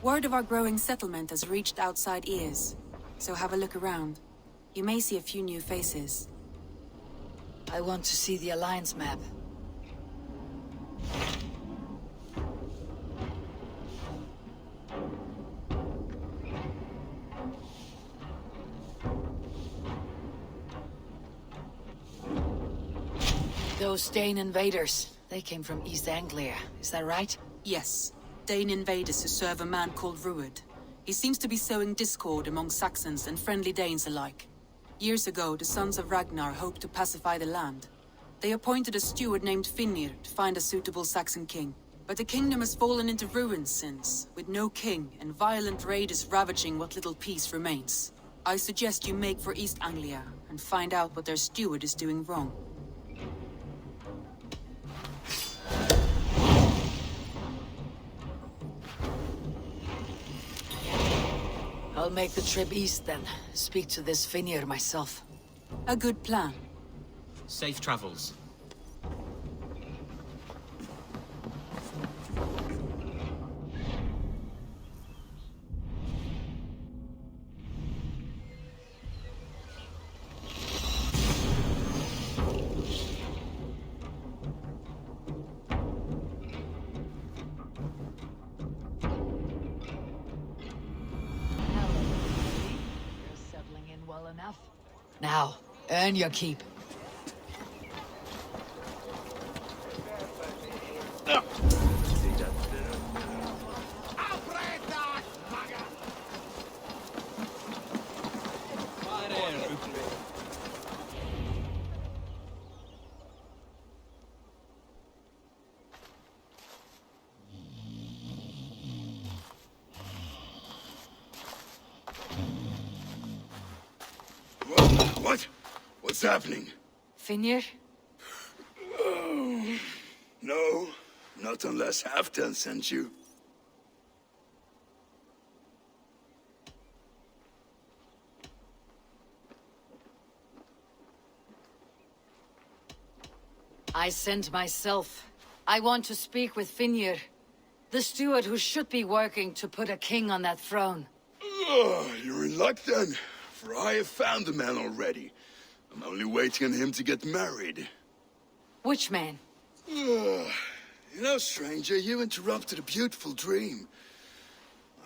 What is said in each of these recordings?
Word of our growing settlement has reached outside ears, so have a look around. You may see a few new faces. I want to see the Alliance map. Those Thegn invaders, they came from East Anglia, is that right? Yes, Thegn invaders who serve a man called Ruud. He seems to be sowing discord among Saxons and friendly Danes alike. Years ago, the sons of Ragnar hoped to pacify the land. They appointed a steward named Finnr to find a suitable Saxon king. But the kingdom has fallen into ruins since, with no king and violent raiders ravaging what little peace remains. I suggest you make for East Anglia and find out what their steward is doing wrong. I'll make the trip east then. Speak to this Finnr myself. A good plan. Safe travels. Now, earn your keep. What? What's happening? Finnr? Oh, no, not unless Halfdan sent you. I sent myself. I want to speak with Finnr, the steward who should be working to put a king on that throne. You're in luck then, for I have found the man already. I'm only waiting on him to get married. Which man? You know, stranger, you interrupted a beautiful dream.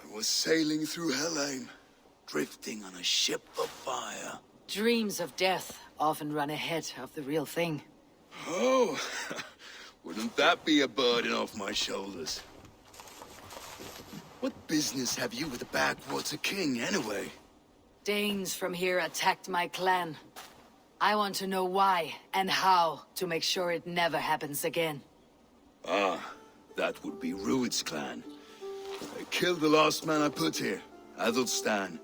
I was sailing through Helheim, drifting on a ship of fire. Dreams of death often run ahead of the real thing. Oh, wouldn't that be a burden off my shoulders? What business have you with the backwater king, anyway? Danes from here attacked my clan. I want to know why and how to make sure it never happens again. Ah, that would be Ruud's clan. They killed the last man I put here, Athelstan.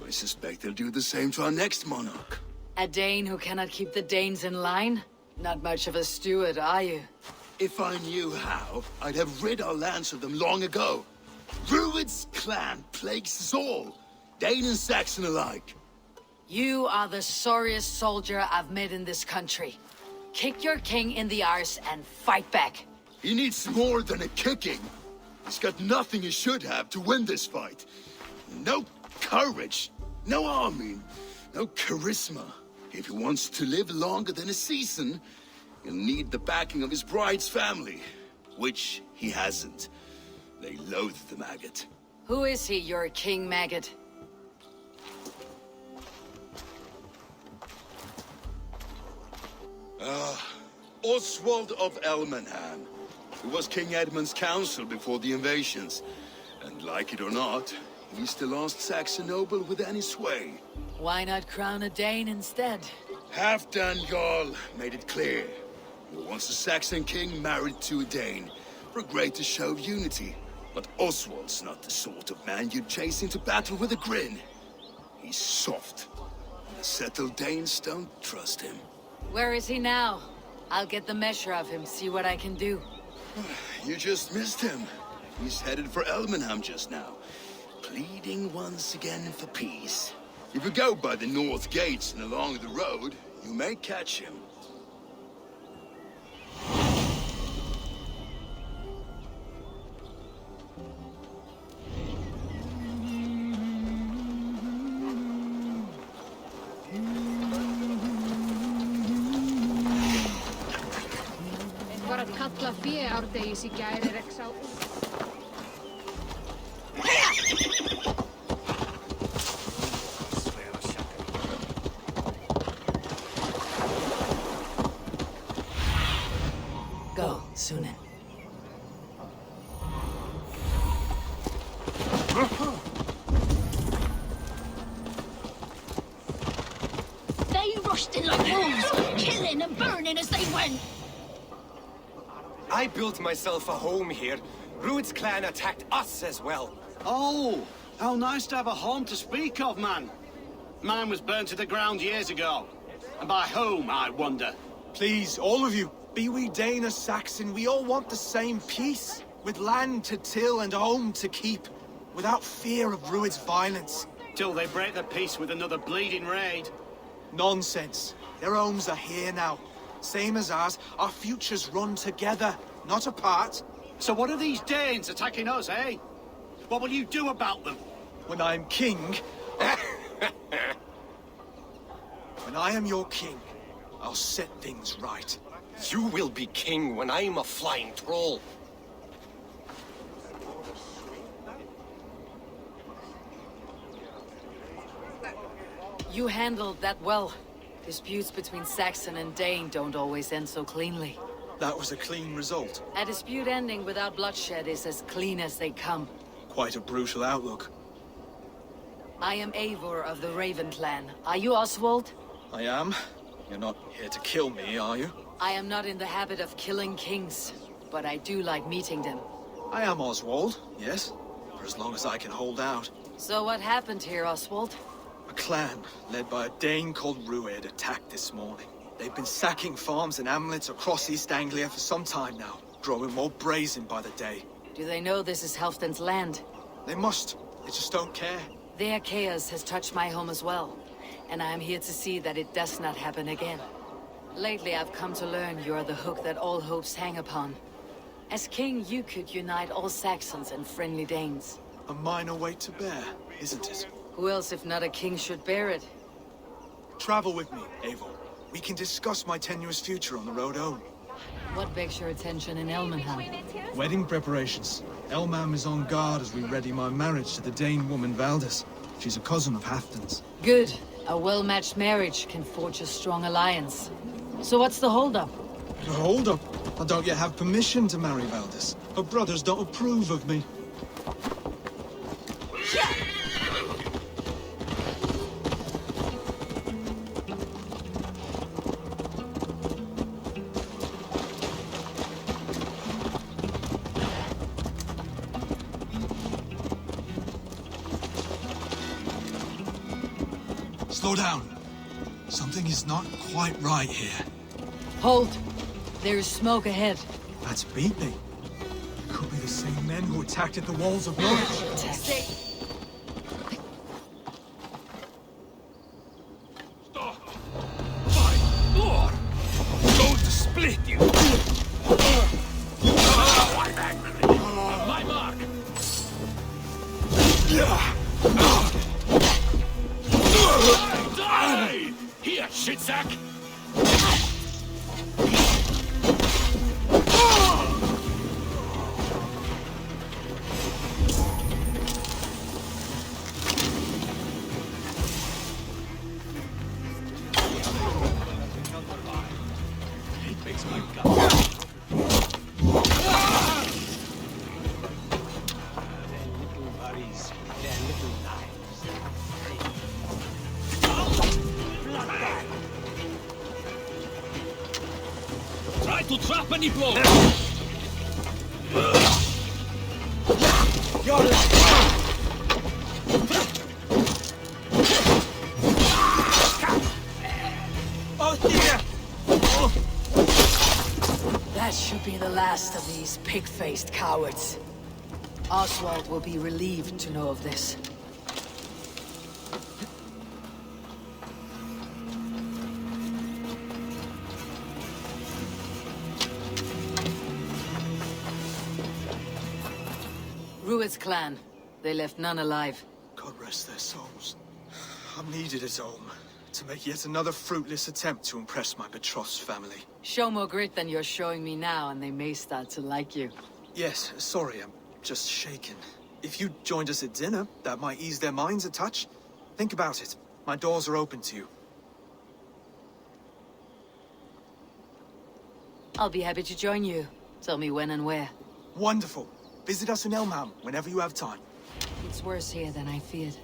I suspect they'll do the same to our next monarch. A Dane who cannot keep the Danes in line? Not much of a steward, are you? If I knew how, I'd have rid our lands of them long ago. Ruud's clan plagues us all, Dane and Saxon alike. You are the sorriest soldier I've met in this country. Kick your king in the arse and fight back. He needs more than a kicking. He's got nothing he should have to win this fight. No courage, no army, no charisma. If he wants to live longer than a season, he'll need the backing of his bride's family, which he hasn't. They loathe the maggot. Who is he, your king maggot? Oswald of Elmenham. He was King Edmund's counsel before the invasions. And like it or not, he's the last Saxon noble with any sway. Why not crown a Dane instead? Halfdan Jarl made it clear. He wants a Saxon king married to a Dane, for a greater show of unity. But Oswald's not the sort of man you'd chase into battle with a grin. He's soft. And the settled Danes don't trust him. Where is he now? I'll get the measure of him, see what I can do. You just missed him. He's headed for Elmenham just now, pleading once again for peace. If you go by the north gates and along the road, you may catch him. Go, Sunan. They rushed in like wolves, killing and burning as they went. I built myself a home here. Rued's clan attacked us as well. Oh, how nice to have a home to speak of, man. Mine was burnt to the ground years ago. And by whom, I wonder? Please, all of you, be we Dane or Saxon, we all want the same peace. With land to till and home to keep. Without fear of Rued's violence. Till they break the peace with another bleeding raid. Nonsense. Their homes are here now. Same as ours, our futures run together, not apart. So what are these Danes attacking us, eh? What will you do about them? When I am king... when I am your king, I'll set things right. You will be king when I'm a flying troll. You handled that well. Disputes between Saxon and Dane don't always end so cleanly. That was a clean result. A dispute ending without bloodshed is as clean as they come. Quite a brutal outlook. I am Eivor of the Raven clan. Are you Oswald? I am. You're not here to kill me, are you? I am not in the habit of killing kings, but I do like meeting them. I am Oswald, yes. For as long as I can hold out. So what happened here, Oswald? A clan, led by a Dane called Rued, attacked this morning. They've been sacking farms and hamlets across East Anglia for some time now, growing more brazen by the day. Do they know this is Halfdan's land? They must. They just don't care. Their chaos has touched my home as well, and I am here to see that it does not happen again. Lately, I've come to learn you are the hook that all hopes hang upon. As king, you could unite all Saxons and friendly Danes. A minor weight to bear, isn't it? Who else, if not a king, should bear it? Travel with me, Eivor. We can discuss my tenuous future on the road home. What begs your attention in Elmenham? Wedding preparations. Elmam is on guard as we ready my marriage to the Dane woman Valdis. She's a cousin of Halfdan's. Good. A well-matched marriage can forge a strong alliance. So what's the holdup? Hold up. I don't yet have permission to marry Valdis. Her brothers don't approve of me. Slow down. Something is not quite right here. Hold. There is smoke ahead. That's Beatney. Could be the same men who attacked at the walls of Norwich. Stay. My lord! I'm going to split you! I'm angry! On my mark! Die! Here, shitsack! It makes my gut. Try to trap any blow! That should be the last of these pig-faced cowards. Oswald will be relieved to know of this. Rued's clan. They left none alive. God rest their souls. I'm needed at home. to make yet another fruitless attempt to impress my betrothed's family. Show more grit than you're showing me now, and they may start to like you. Yes, sorry, I'm just shaken. If you joined us at dinner, that might ease their minds a touch. Think about it. My doors are open to you. I'll be happy to join you. Tell me when and where. Wonderful. Visit us in Elmham whenever you have time. It's worse here than I feared.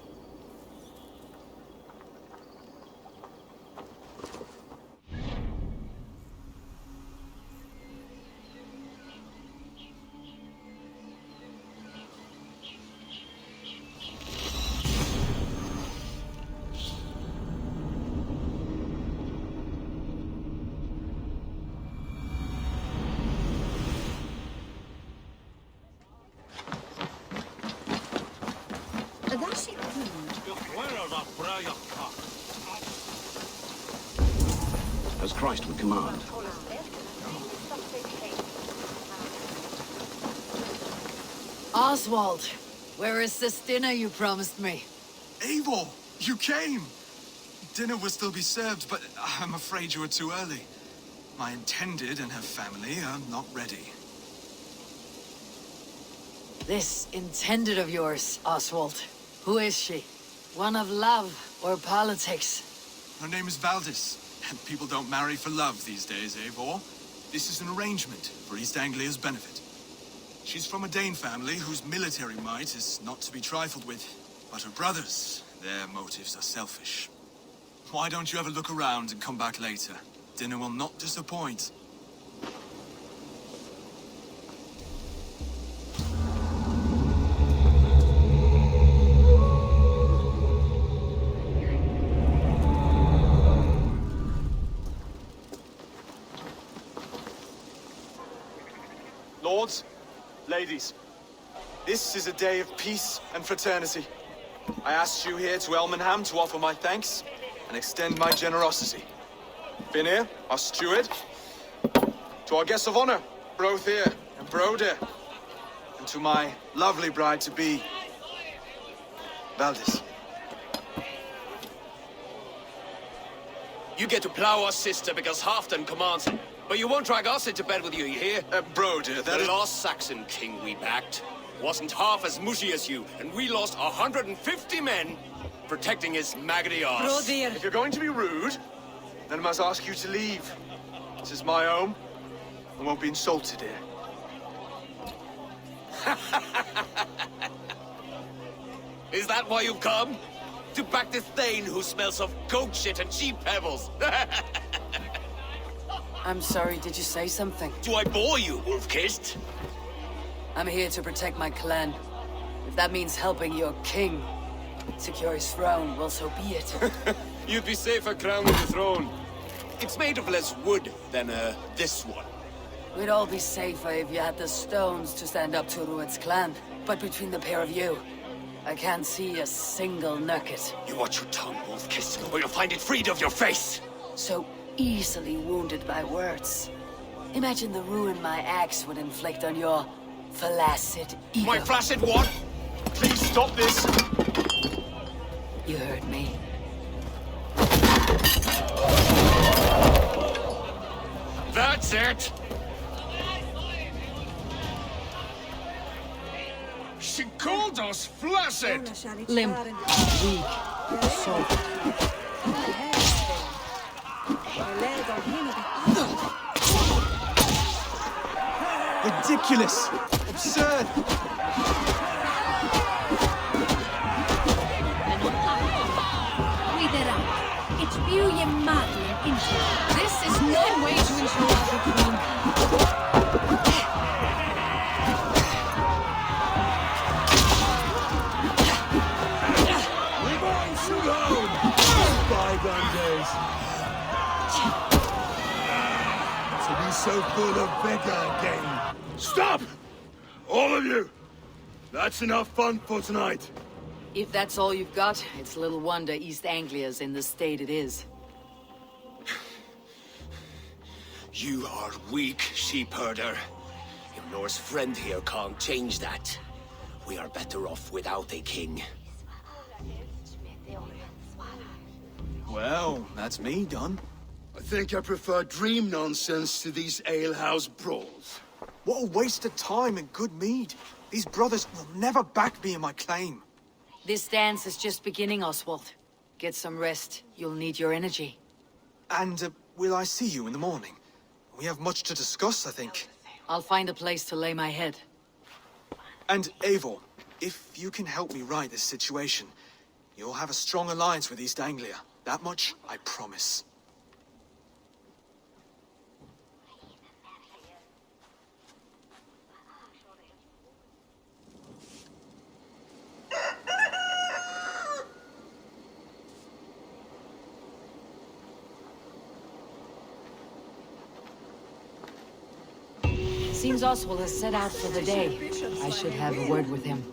As Christ would command. Oswald, where is this dinner you promised me? Eivor, you came! Dinner will still be served, but I'm afraid you were too early. My intended and her family are not ready. This intended of yours, Oswald. Who is she? One of love or politics? Her name is Valdis, and people don't marry for love these days, Eivor. This is an arrangement for East Anglia's benefit. She's from a Dane family whose military might is not to be trifled with. But her brothers, their motives are selfish. Why don't you have a look around and come back later? Dinner will not disappoint. Lords, ladies, this is a day of peace and fraternity. I asked you here to Elmenham to offer my thanks and extend my generosity. Finir, our steward, to our guests of honor, Brothir and Broder, and to my lovely bride-to-be, Valdis. You get to plow our sister because Halfdan commands it. But you won't drag us into bed with you hear? Broder, the lost Saxon king we backed wasn't half as mushy as you, and we lost 150 men protecting his maggoty arse. Brodir! If you're going to be rude, then I must ask you to leave. This is my home. I won't be insulted here. Is that why you've come? To back this Thegn who smells of goat shit and cheap pebbles? I'm sorry, did you say something? Do I bore you, wolf-kissed? I'm here to protect my clan. If that means helping your king secure his throne, well, so be it. You'd be safer crowned with the throne. It's made of less wood than, this one. We'd all be safer if you had the stones to stand up to Rued's clan. But between the pair of you, I can't see a single nugget. You watch your tongue, wolf-kissed, or you'll find it freed of your face! So easily wounded by words. Imagine the ruin my axe would inflict on your flaccid ego. My flaccid what? Please stop this! You heard me. That's it! She called us flaccid! Limp, weak, soft. Ridiculous! Absurd! It's view ye madly into. This is no way to ensure the queen. We've all shoot home! Bygone days. To be so full of vigor again. Stop! All of you! That's enough fun for tonight. If that's all you've got, it's little wonder East Anglia's in the state it is. You are weak, sheep herder. Your Norse friend here can't change that. We are better off without a king. Well, that's me done. I think I prefer dream nonsense to these alehouse brawls. What a waste of time and good mead. These brothers will never back me in my claim. This dance is just beginning, Oswald. Get some rest. You'll need your energy. And will I see you in the morning? We have much to discuss, I think. I'll find a place to lay my head. And Eivor, if you can help me right this situation, you'll have a strong alliance with East Anglia. That much, I promise. Seems Oswald has set out for the day. I should have a word with him.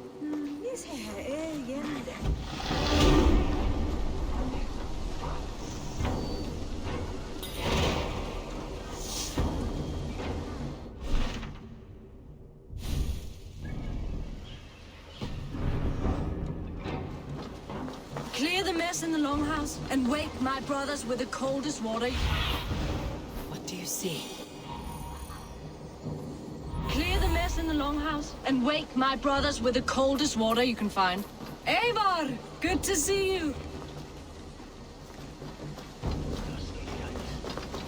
Clear the mess in the longhouse and wake my brothers with the coldest water. What do you see? Clear the mess in the longhouse and wake my brothers with the coldest water you can find. Eivor, good to see you.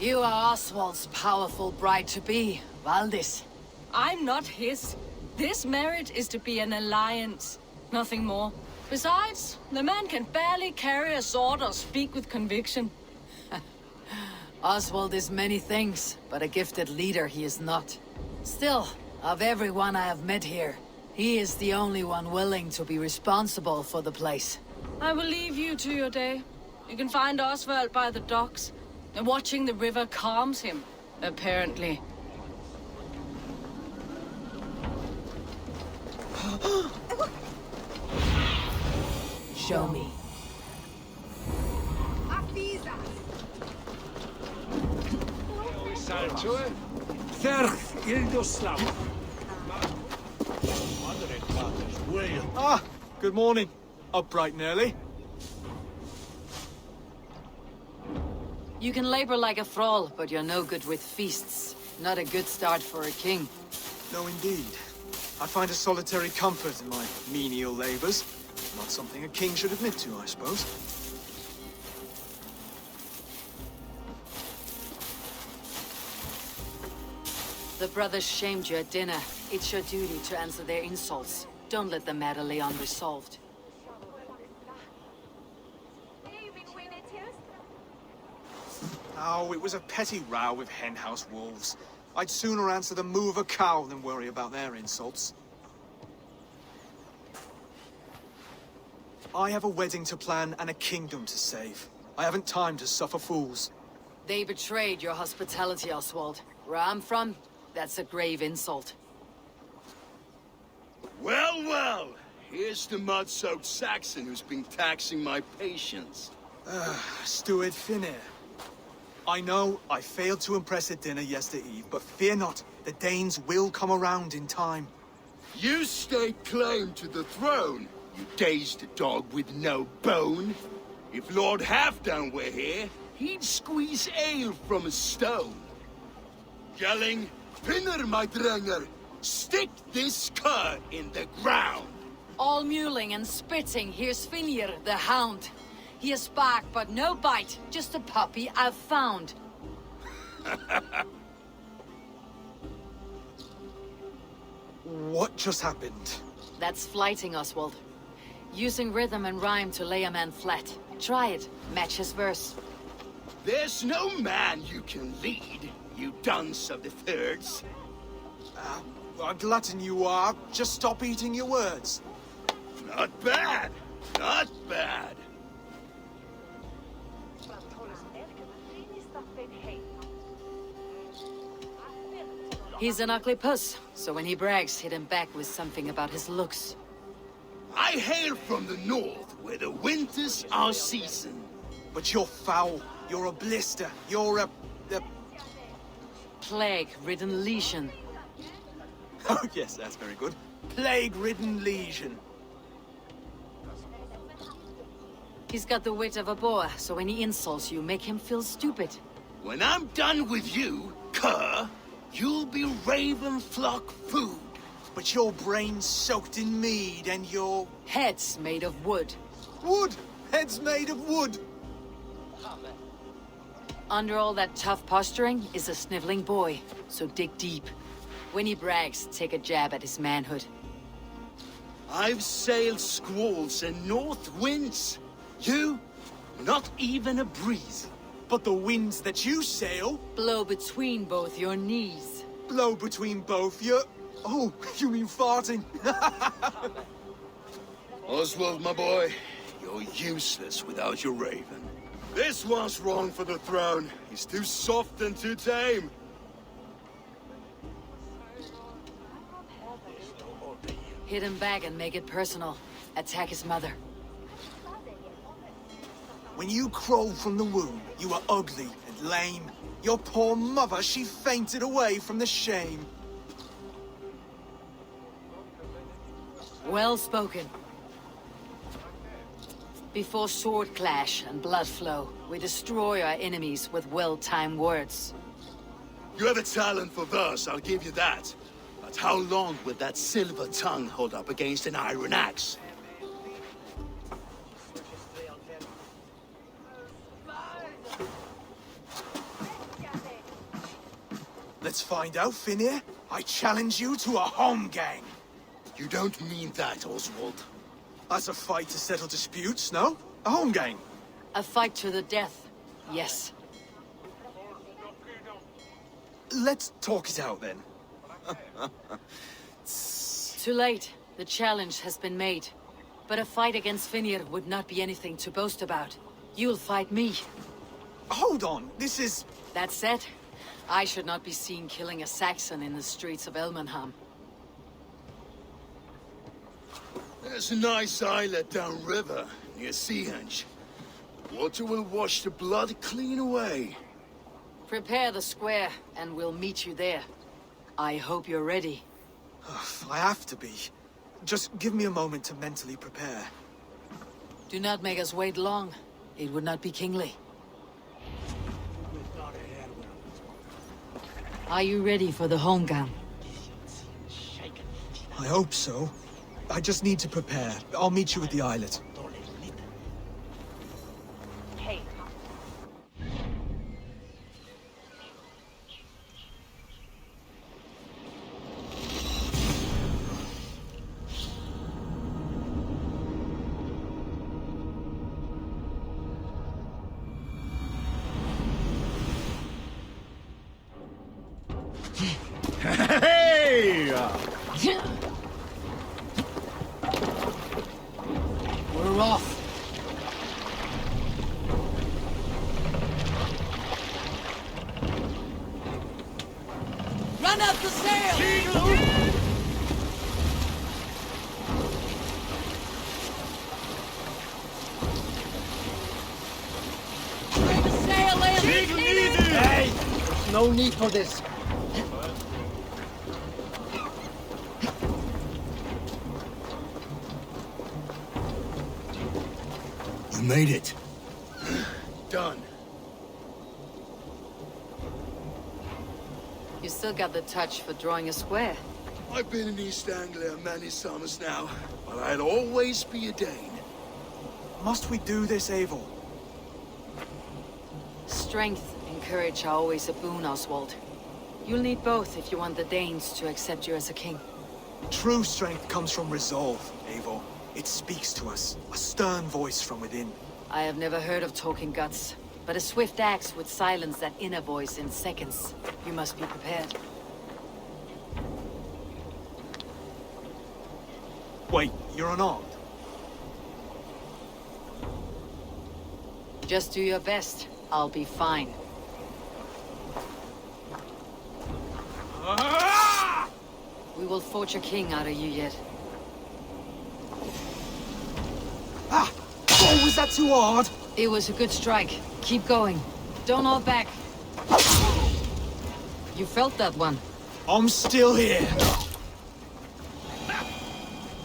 You are Oswald's powerful bride-to-be, Valdis. I'm not his. This marriage is to be an alliance, nothing more. Besides, the man can barely carry a sword or speak with conviction. Oswald is many things, but a gifted leader he is not. Still, of everyone I have met here, he is the only one willing to be responsible for the place. I will leave you to your day. You can find Oswald by the docks. And watching the river calms him, apparently. Show me. Ah, good morning. Up bright and early. You can labor like a thrall, but you're no good with feasts. Not a good start for a king. No, indeed. I find a solitary comfort in my menial labors. Not something a king should admit to, I suppose. The brothers shamed you at dinner. It's your duty to answer their insults. Don't let the matter lay unresolved. Oh, it was a petty row with henhouse wolves. I'd sooner answer the moo of a cow than worry about their insults. I have a wedding to plan and a kingdom to save. I haven't time to suffer fools. They betrayed your hospitality, Oswald. Where I'm from, that's a grave insult. Well, well, here's the mud-soaked Saxon who's been taxing my patience. Steward Finir. I know I failed to impress at dinner yesterday eve, but fear not, the Danes will come around in time. You stake claim to the throne, you dazed dog with no bone. If Lord Halfdan were here, he'd squeeze ale from a stone. Yelling, Finner, my drenger, stick this cur in the ground. All mewling and spitting, here's Finir, the hound. He has bark, but no bite. Just a puppy I've found. What just happened? That's flighting, Oswald. Using rhythm and rhyme to lay a man flat. Try it. Match his verse. There's no man you can lead, you dunce of the thirds. A glutton you are. Just stop eating your words. Not bad. Not bad. He's an ugly puss, so when he brags, hit him back with something about his looks. I hail from the north, where the winters are seasoned. But you're foul. You're a blister. You're a... Plague-ridden legion. Oh, yes, that's very good. Plague-ridden legion. He's got the wit of a boar, so when he insults you, make him feel stupid. When I'm done with you, cur, you'll be raven flock food. But your brain's soaked in mead and your... Head's made of wood. Wood! Head's made of wood! Under all that tough posturing is a sniveling boy, so dig deep. When he brags, take a jab at his manhood. I've sailed squalls and north winds. You, not even a breeze. But the winds that you sail... Blow between both your knees. Blow between both your... Oh, you mean farting? Oswald, my boy, you're useless without your raven. This one's wrong for the throne. He's too soft and too tame. Hit him back and make it personal. Attack his mother. When you crawled from the womb, you were ugly and lame. Your poor mother, she fainted away from the shame. Well spoken. Before sword clash and blood flow, we destroy our enemies with well-timed words. You have a talent for verse, I'll give you that. But how long will that silver tongue hold up against an iron axe? Let's find out, Finir. I challenge you to a home gang. You don't mean that, Oswald. That's a fight to settle disputes, no? A home gang. A fight to the death, yes. Let's talk it out, then. Too late. The challenge has been made. But a fight against Finir would not be anything to boast about. You'll fight me. Hold on, this is... That said, I should not be seen killing a Saxon in the streets of Elmenham. There's a nice islet downriver, near Seahenge. Water will wash the blood clean away. Prepare the square, and we'll meet you there. I hope you're ready. I have to be. Just give me a moment to mentally prepare. Do not make us wait long. It would not be kingly. Are you ready for the home gang? I hope so. I just need to prepare. I'll meet you at the islet. Hey! We're off. Run up the sail! Bring the sail in! Hey! There's no need for this. You made it. Done. You still got the touch for drawing a square. I've been in East Anglia many summers now, but I'll always be a Dane. Must we do this, Eivor? Strength and courage are always a boon, Oswald. You'll need both if you want the Danes to accept you as a king. True strength comes from resolve, Eivor. It speaks to us, a stern voice from within. I have never heard of talking guts, but a swift axe would silence that inner voice in seconds. You must be prepared. Wait, you're unarmed? Just do your best. I'll be fine. We will forge a king out of you yet. Ah! Oh, was that too hard? It was a good strike. Keep going. Don't hold back. You felt that one. I'm still here.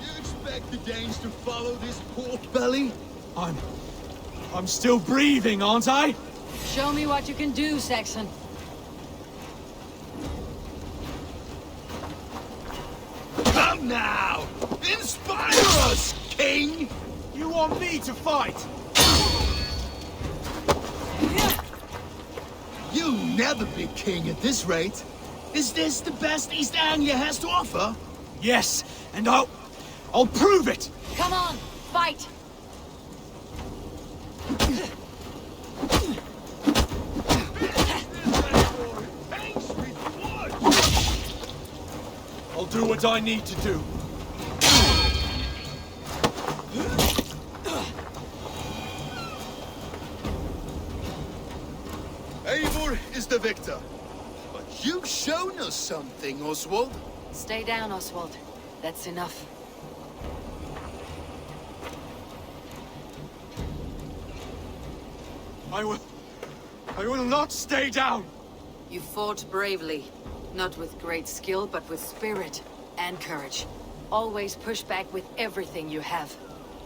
You expect the Danes to follow this pork belly? I'm I'm still breathing, aren't I? Show me what you can do, Saxon. Come now! Inspire us, King! You want me to fight? You'll never be king at this rate. Is this the best East Anglia has to offer? Yes, and I'll prove it! Come on, fight! I'll do what I need to do. Eivor is the victor. But you've shown us something, Oswald. Stay down, Oswald. That's enough. I will not stay down! You fought bravely. Not with great skill, but with spirit and courage. Always push back with everything you have.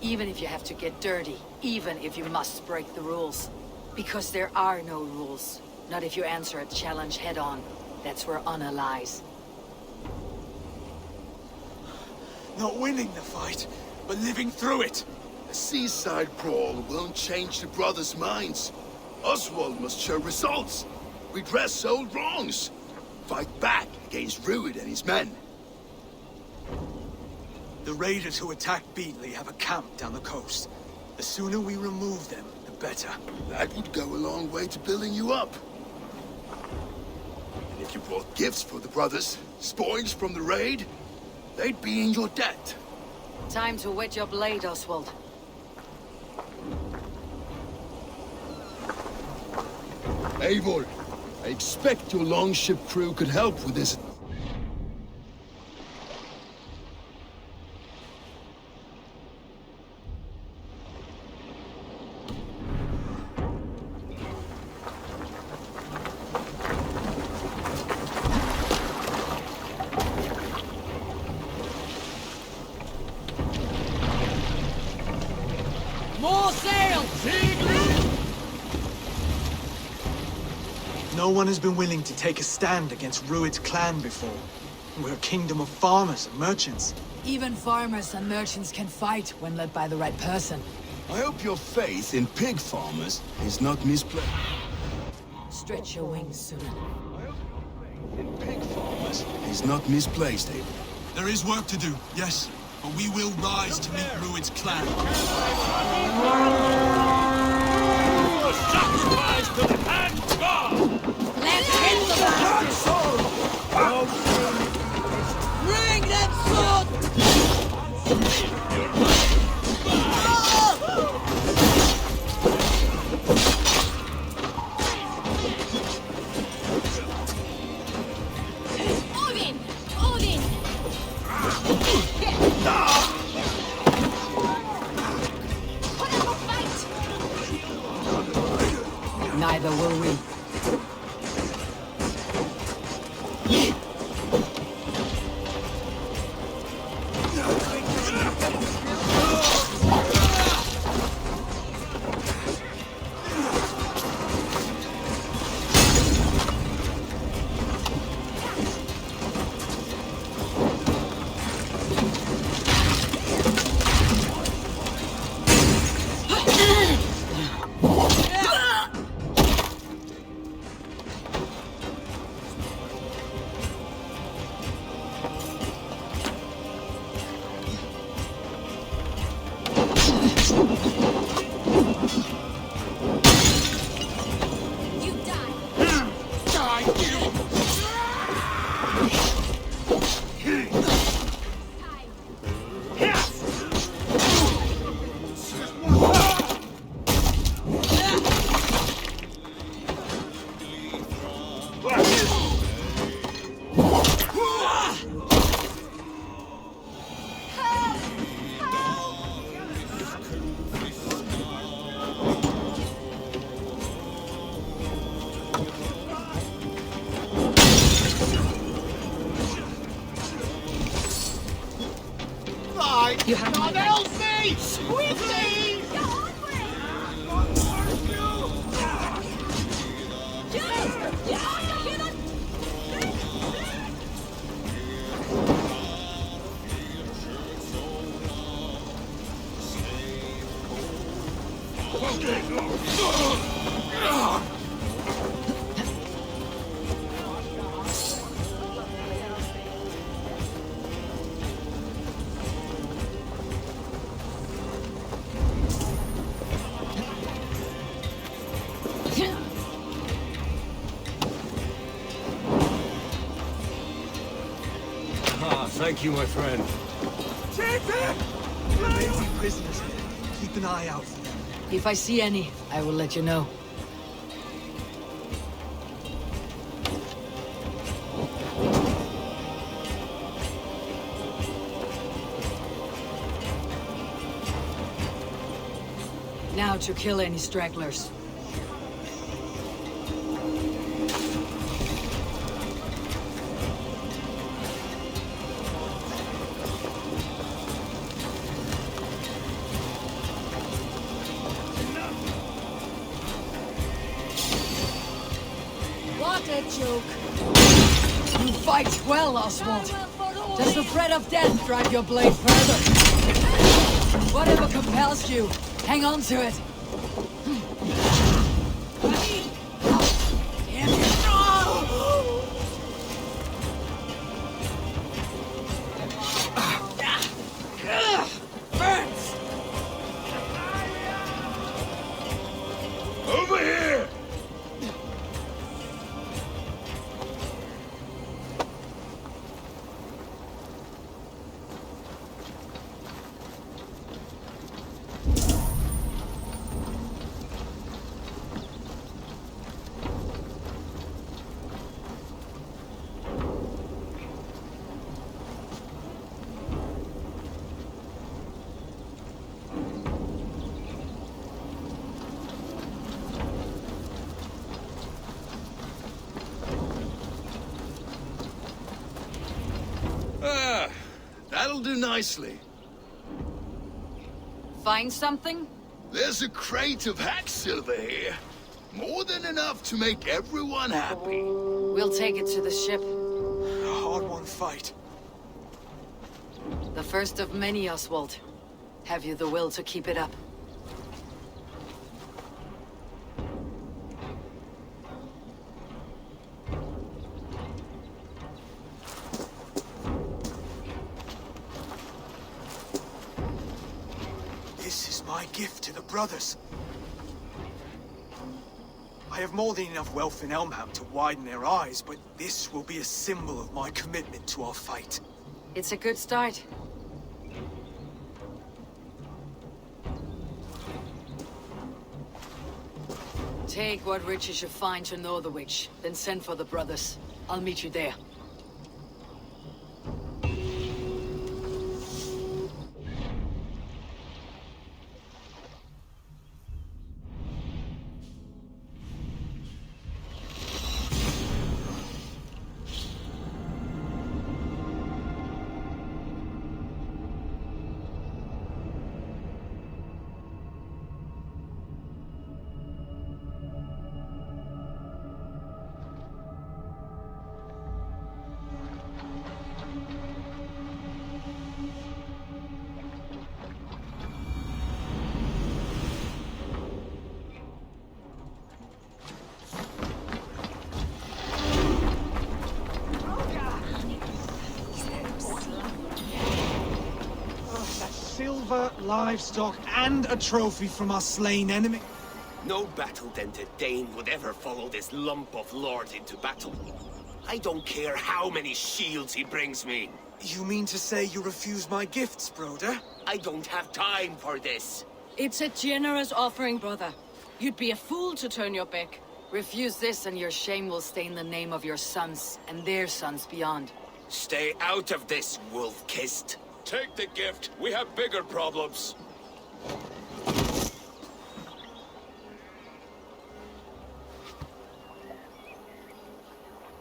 Even if you have to get dirty. Even if you must break the rules. Because there are no rules. Not if you answer a challenge head-on. That's where honor lies. Not winning the fight, but living through it. A seaside brawl won't change the brothers' minds. Oswald must show results. Redress old wrongs. Fight back against Rued and his men. The raiders who attacked Beatley have a camp down the coast. The sooner we remove them, the better. That would go a long way to building you up. And if you brought gifts for the brothers, spoils from the raid, they'd be in your debt. Time to wet your blade, Oswald. Eivor, I expect your longship crew could help with this. More sail! No one has been willing to take a stand against Rued's clan before. We're a kingdom of farmers and merchants. Even farmers and merchants can fight when led by the right person. I hope your faith in pig farmers is not misplaced. Stretch your wings, soon. In pig farmers is not misplaced, Eivor. There is work to do, yes, but we will rise to meet Rued's clan. Sacrifice to the hand god! Let's hit the man! Bring that sword! Odin! Odin! Put up a fight! Neither will we. You have my help me! Squeeze me! Thank you, my friend. There may be prisoners here. Keep an eye out for them. If I see any, I will let you know. Now to kill any stragglers. What a joke! You fight well, Oswald. Does the threat of death drive your blade further? Whatever compels you, hang on to it. Burns! Over here! That'll do nicely. Find something? There's a crate of hack silver here. More than enough to make everyone happy. We'll take it to the ship. A hard-won fight. The first of many, Oswald. Have you the will to keep it up? This is my gift to the brothers. I have more than enough wealth in Elmham to widen their eyes, but this will be a symbol of my commitment to our fight. It's a good start. Take what riches you find to Northwich, then send for the brothers. I'll meet you there. Silver, livestock, and a trophy from our slain enemy. No battle-dented Dane would ever follow this lump of lord into battle. I don't care how many shields he brings me. You mean to say you refuse my gifts, Broder? I don't have time for this. It's a generous offering, brother. You'd be a fool to turn your back. Refuse this and your shame will stain the name of your sons and their sons beyond. Stay out of this, wolf-kissed. Take the gift. We have bigger problems.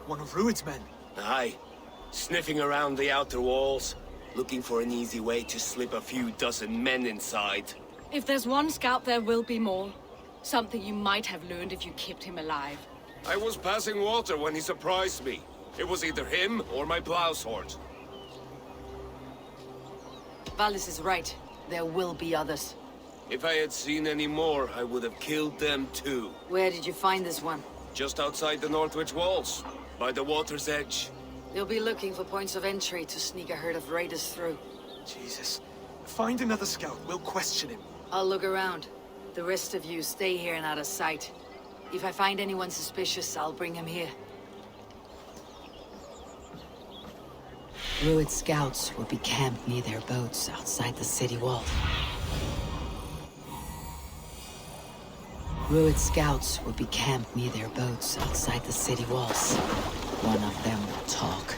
One of Rued's men. Aye. Sniffing around the outer walls, looking for an easy way to slip a few dozen men inside. If there's one scout, there will be more. Something you might have learned if you kept him alive. I was passing water when he surprised me. It was either him or my plow sword. Valis is right. There will be others. If I had seen any more, I would have killed them too. Where did you find this one? Just outside the Northwich walls, by the water's edge. They'll be looking for points of entry to sneak a herd of raiders through. Jesus. Find another scout. We'll question him. I'll look around. The rest of you stay here and out of sight. If I find anyone suspicious, I'll bring him here. Ruid scouts will be camped near their boats outside the city wall. Ruid scouts will be camped near their boats outside the city walls. One of them will talk.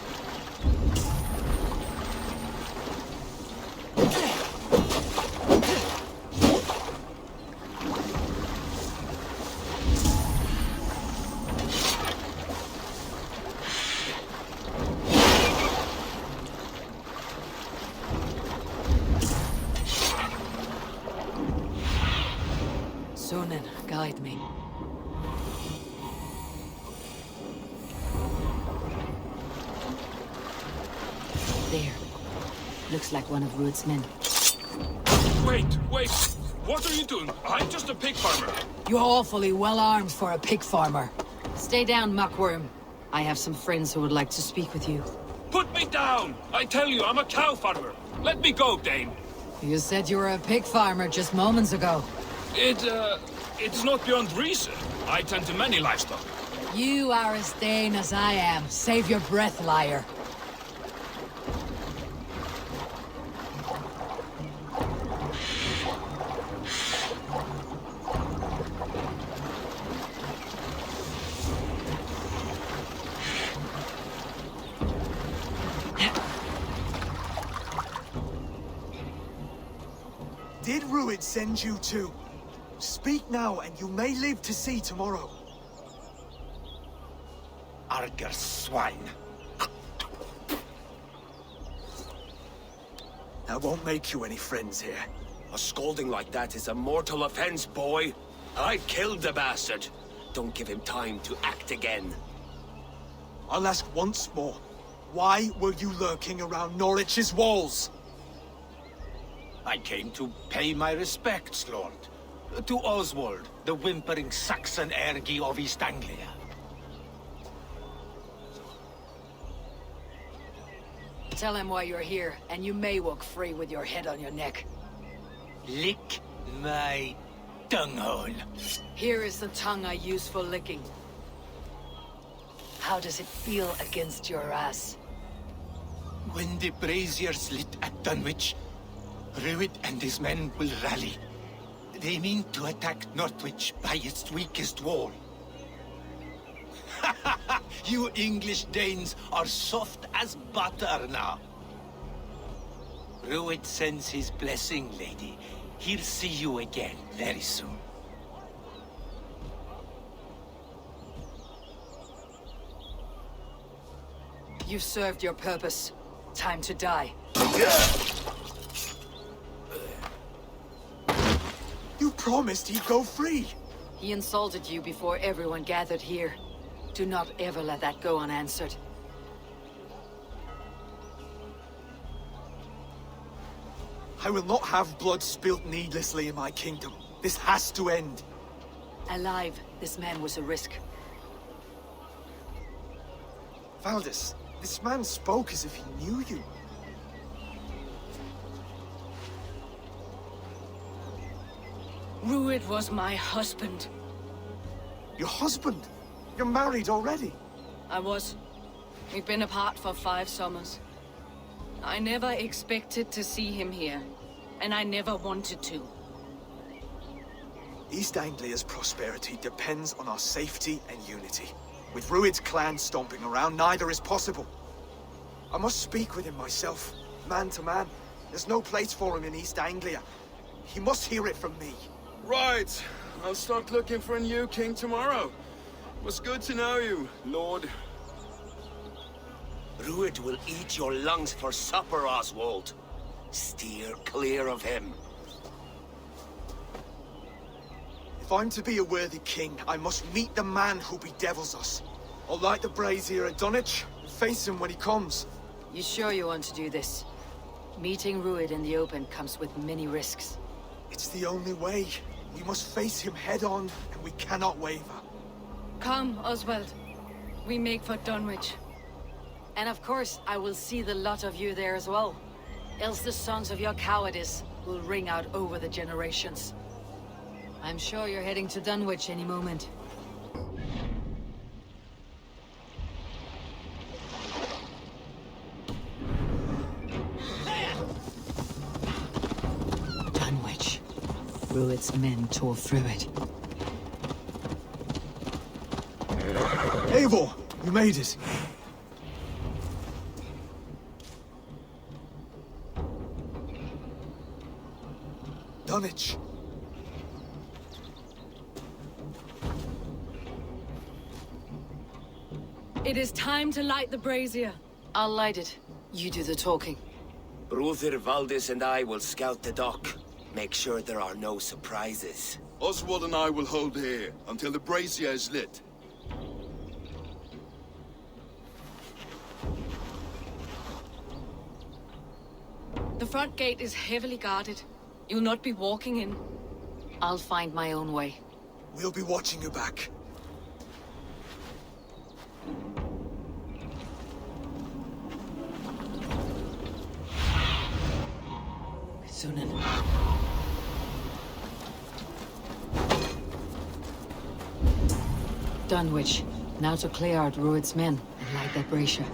Sunan, guide me. There. Looks like one of Ruud's men. Wait! What are you doing? I'm just a pig farmer. You're awfully well armed for a pig farmer. Stay down, muckworm. I have some friends who would like to speak with you. Put me down! I tell you, I'm a cow farmer. Let me go, Thegn. You said you were a pig farmer just moments ago. It's not beyond reason. I tend to many livestock. You are as Thegn as I am. Save your breath, liar. Did Ruid send you too? Speak now, and you may live to see tomorrow. Arger swine. That won't make you any friends here. A scolding like that is a mortal offense, boy. I've killed the bastard. Don't give him time to act again. I'll ask once more. Why were you lurking around Norwich's walls? I came to pay my respects, Lord. To Oswald, the whimpering Saxon ergi of East Anglia. Tell him why you're here, and you may walk free with your head on your neck. Lick my dunghole. Here is the tongue I use for licking. How does it feel against your ass? When the braziers lit at Dunwich, Ruid and his men will rally. They mean to attack Northwich by its weakest wall. You English Danes are soft as butter now. Ruid sends his blessing, lady. He'll see you again very soon. You've served your purpose. Time to die. You promised he'd go free. He insulted you before everyone gathered here. Do not ever let that go unanswered. I will not have blood spilt needlessly in my kingdom. This has to end. Alive, this man was a risk. Valdis, this man spoke as if he knew you. Ruid was my husband. Your husband? You're married already? I was. We've been apart for 5 summers. I never expected to see him here, and I never wanted to. East Anglia's prosperity depends on our safety and unity. With Ruid's clan stomping around, neither is possible. I must speak with him myself, man to man. There's no place for him in East Anglia. He must hear it from me. Right. I'll start looking for a new king tomorrow. It was good to know you, Lord. Ruid will eat your lungs for supper, Oswald. Steer clear of him. If I'm to be a worthy king, I must meet the man who bedevils us. I'll light the brazier at Dunwich and face him when he comes. You sure you want to do this? Meeting Ruid in the open comes with many risks. It's the only way. We must face him head on, and we cannot waver. Come, Oswald. We make for Dunwich. And of course, I will see the lot of you there as well. Else the songs of your cowardice will ring out over the generations. I'm sure you're heading to Dunwich any moment. Dunwich. Rued's men tore through it. Eivor, you made it. Dunwich. It is time to light the brazier. I'll light it. You do the talking. Brother Valdis and I will scout the dock. Make sure there are no surprises. Oswald and I will hold here until the brazier is lit. The front gate is heavily guarded. You'll not be walking in. I'll find my own way. We'll be watching you back. Sunan. Dunwich. Now to clear out Rued's men and light that brazier.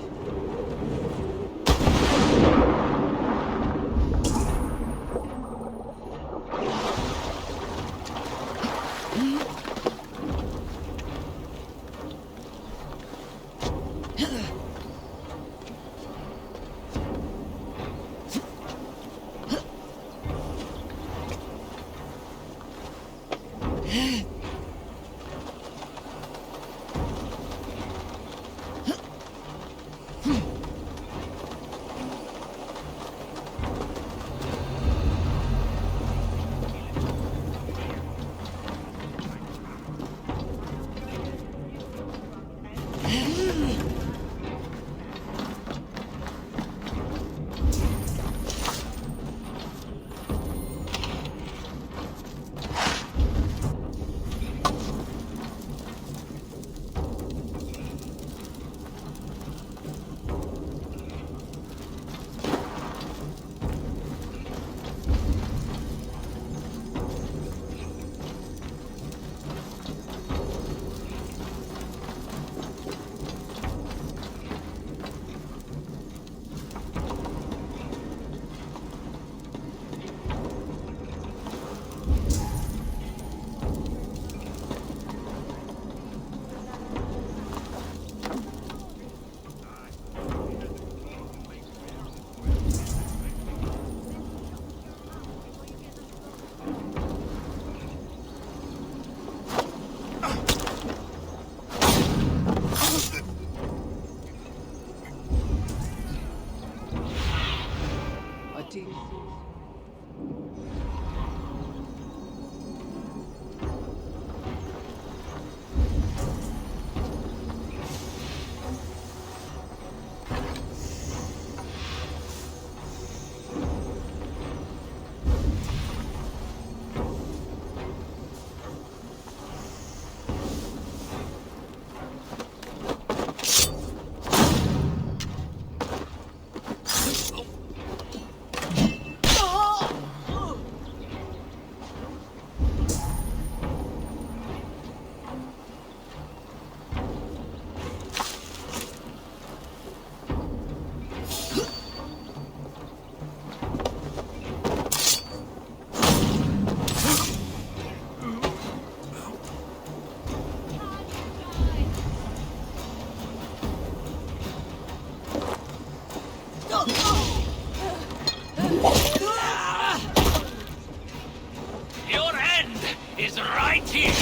Your end is right here!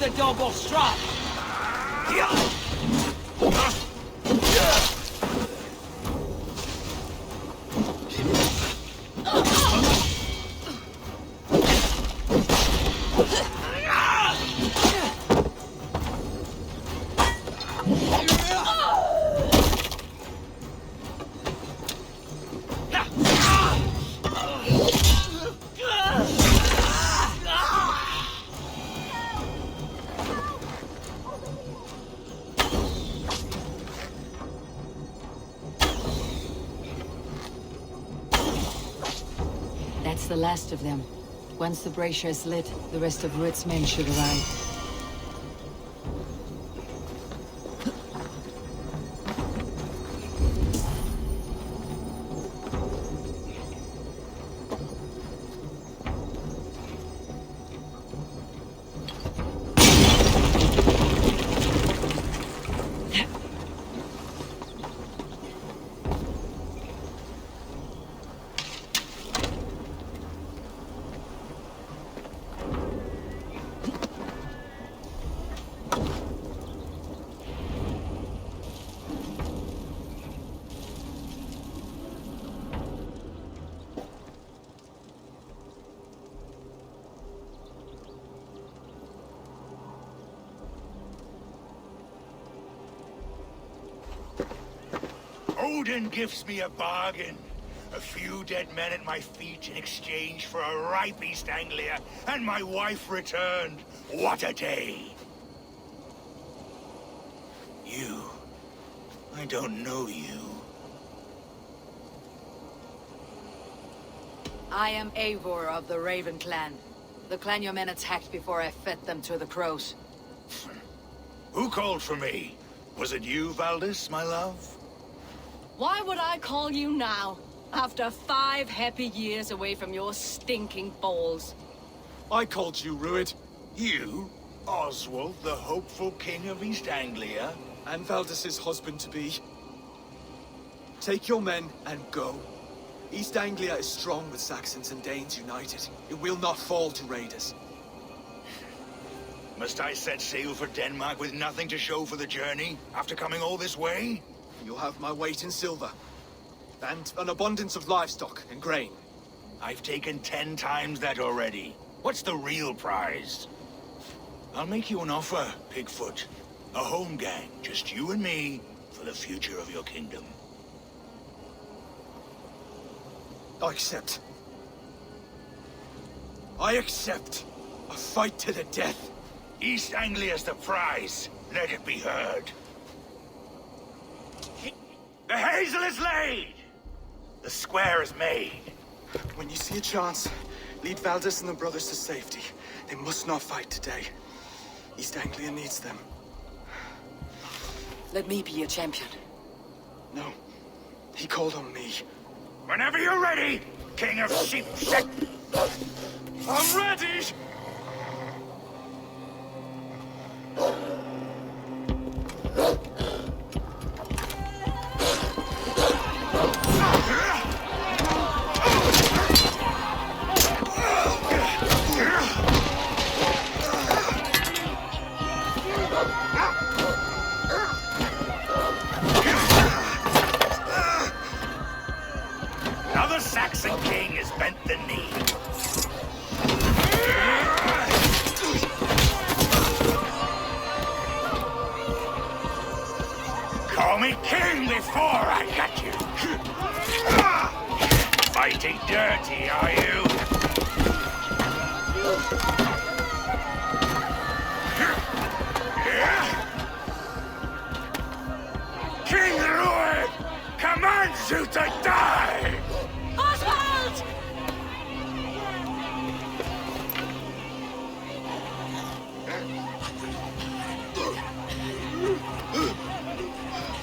the double strike! That's the last of them. Once the brazier is lit, the rest of Rued's men should arrive. Odin gives me a bargain. A few dead men at my feet in exchange for a ripe East Anglia, and my wife returned. What a day! You. I don't know you. I am Eivor of the Raven clan. The clan your men attacked before I fed them to the crows. Who called for me? Was it you, Valdis, my love? Why would I call you now, after 5 happy years away from your stinking balls? I called you, Rued. You? Oswald, the hopeful king of East Anglia? And Valdis's husband-to-be. Take your men and go. East Anglia is strong with Saxons and Danes united. It will not fall to raiders. Must I set sail for Denmark with nothing to show for the journey, after coming all this way? You'll have my weight in silver. And an abundance of livestock and grain. I've taken 10 times that already. What's the real prize? I'll make you an offer, Pigfoot. A home gang, just you and me, for the future of your kingdom. I accept. I accept. A fight to the death. East Anglia's the prize. Let it be heard. The hazel is laid! The square is made. When you see a chance, lead Valdis and the brothers to safety. They must not fight today. East Anglia needs them. Let me be your champion. No. He called on me. Whenever you're ready, King of Sheep. I'm ready! Another Saxon king has bent the knee. Call me king before I got you. Fighting dirty, are you? King Rued! Commands you to die! Oswald!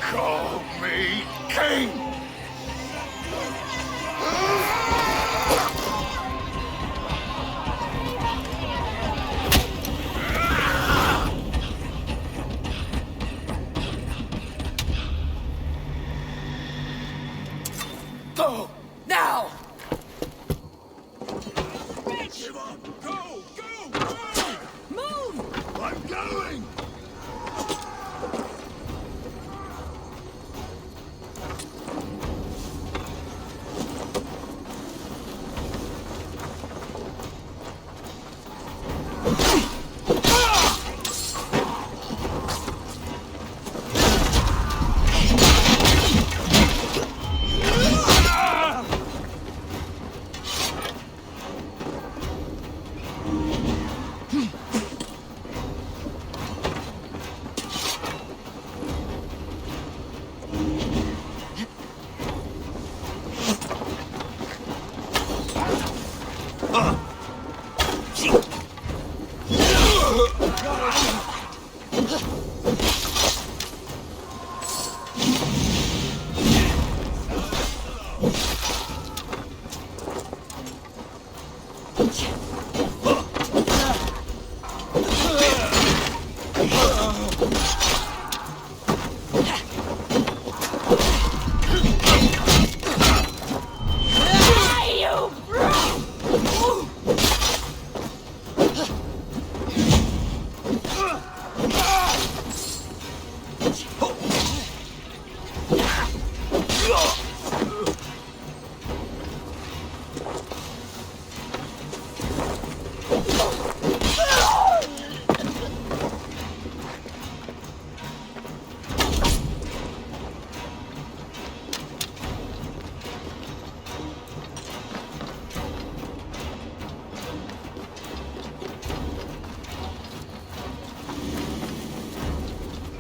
Call me king! Go! Now! Go! Go! Go! Move! I'm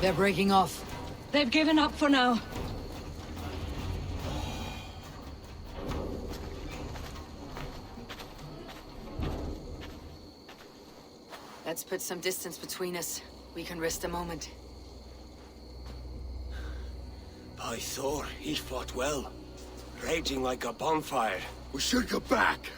They're breaking off. They've given up for now. Let's put some distance between us. We can rest a moment. By Thor, he fought well. Raging like a bonfire. We should go back.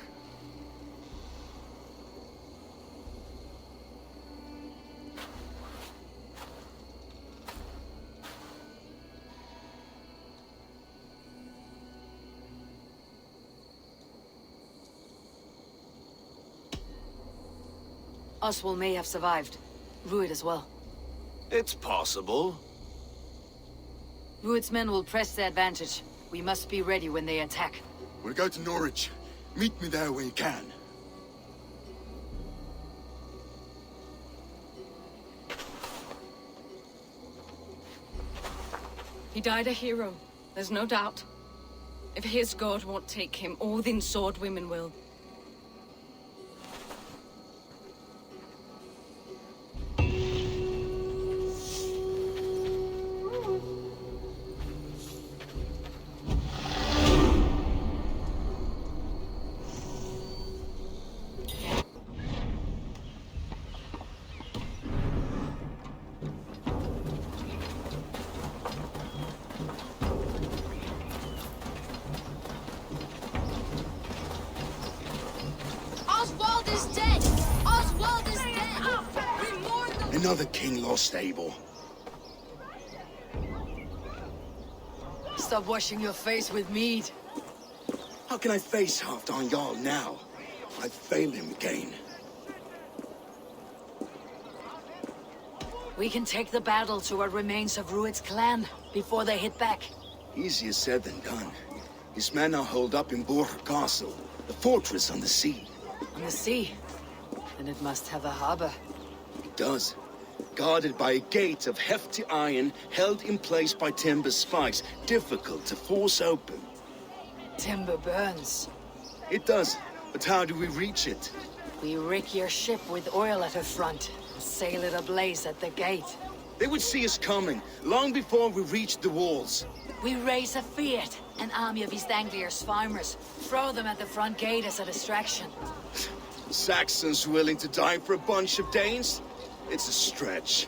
Oswald may have survived. Rued as well. It's possible. Rued's men will press the advantage. We must be ready when they attack. We'll go to Norwich. Meet me there when you can. He died a hero. There's no doubt. If his god won't take him, Odin's sword women will. Oswald is dead! Oswald is dead! We mourn the... Another king lost Abel. Stop washing your face with mead. How can I face Halfdan Jarl now? I've failed him again. We can take the battle to what remains of Rued's clan before they hit back. Easier said than done. His men are holed up in Borg Castle, the fortress on the sea. On the sea? Then it must have a harbor. It does. Guarded by a gate of hefty iron, held in place by timber spikes, difficult to force open. Timber burns. It does, but how do we reach it? We rig your ship with oil at her front, and sail it ablaze at the gate. They would see us coming, long before we reached the walls. We raise a Fiat, an army of East Anglia's farmers, throw them at the front gate as a distraction. Saxons willing to die for a bunch of Danes? It's a stretch.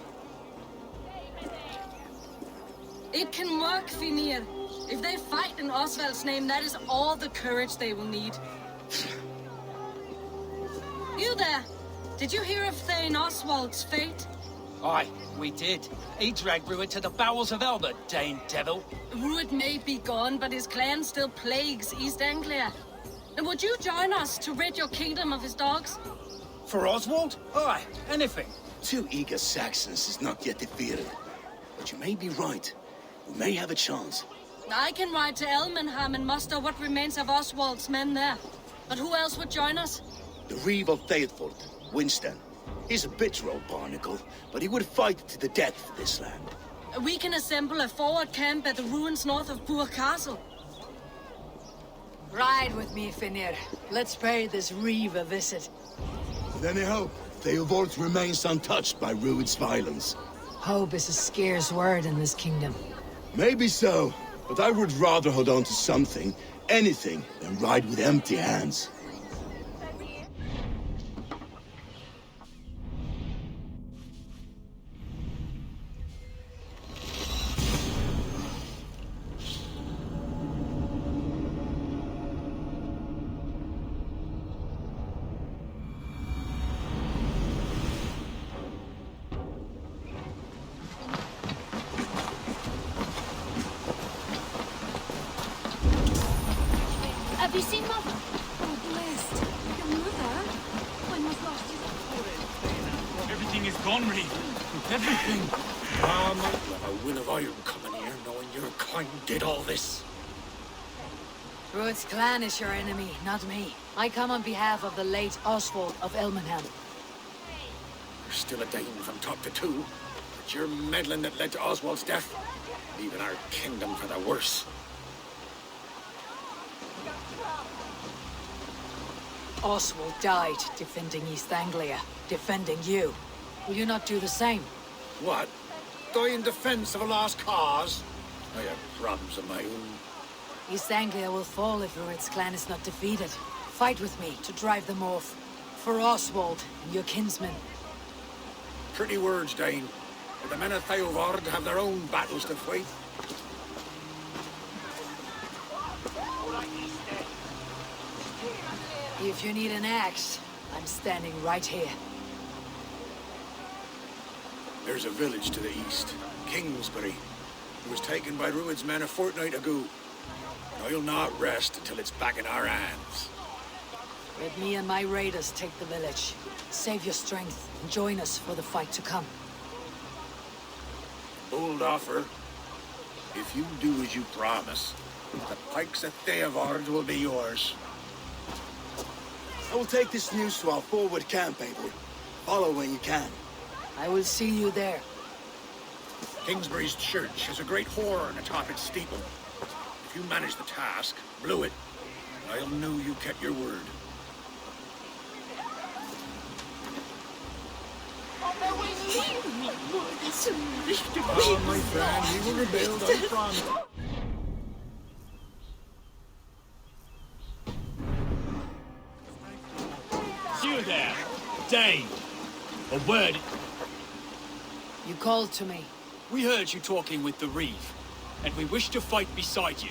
It can work, Finir. If they fight in Oswald's name, that is all the courage they will need. You there! Did you hear of Thegn Oswald's fate? Aye, we did. He dragged Rued to the bowels of Elbert, Dane devil. Rued may be gone, but his clan still plagues East Anglia. And would you join us to rid your kingdom of his dogs? For Oswald? Aye, anything. 2 eager Saxons is not yet defeated. But you may be right. We may have a chance. I can ride to Elmenham and muster what remains of Oswald's men there. But who else would join us? The Reeve of Thetford, Winston. He's a bitter old barnacle, but he would fight to the death for this land. We can assemble a forward camp at the ruins north of Burr Castle. Ride with me, Finir. Let's pay this Reeve a visit. With any hope, Theobald remains untouched by Rued's violence. Hope is a scarce word in this kingdom. Maybe so, but I would rather hold on to something, anything, than ride with empty hands. Have you seen Mother? Oh, blessed. Your mother? When was lost? Everything is gone, Reeve. Everything. Ah, might have a win of iron coming here, knowing your kind did all this. Rued's clan is your enemy, not me. I come on behalf of the late Oswald of Elmenham. You're still a Dane from top to two. But your meddling that led to Oswald's death, leaving our kingdom for the worse. Oswald died defending East Anglia, defending you. Will you not do the same? What? die in defense of a lost cause? I have problems of my own. East Anglia will fall if Rued's clan is not defeated. Fight with me to drive them off. For Oswald and your kinsmen. Pretty words, Dane. But the men of Theovard have their own battles to fight. If you need an axe, I'm standing right here. There's a village to the east, Kingsbury. It was taken by Rued's men a fortnight ago. I'll not rest until it's back in our hands. Let me and my raiders take the village. Save your strength and join us for the fight to come. Bold offer. If you do as you promise, the pikes of Theovard will be yours. I will take this news to our forward camp, Abel. Follow when you can. I will see you there. Kingsbury's church has a great horn atop its steeple. If you manage the task, blow it, I'll know you kept your word. Oh, my friend, he will rebuild, I promise. You there, Dane. A word. You called to me. We heard you talking with the Reeve, and we wish to fight beside you.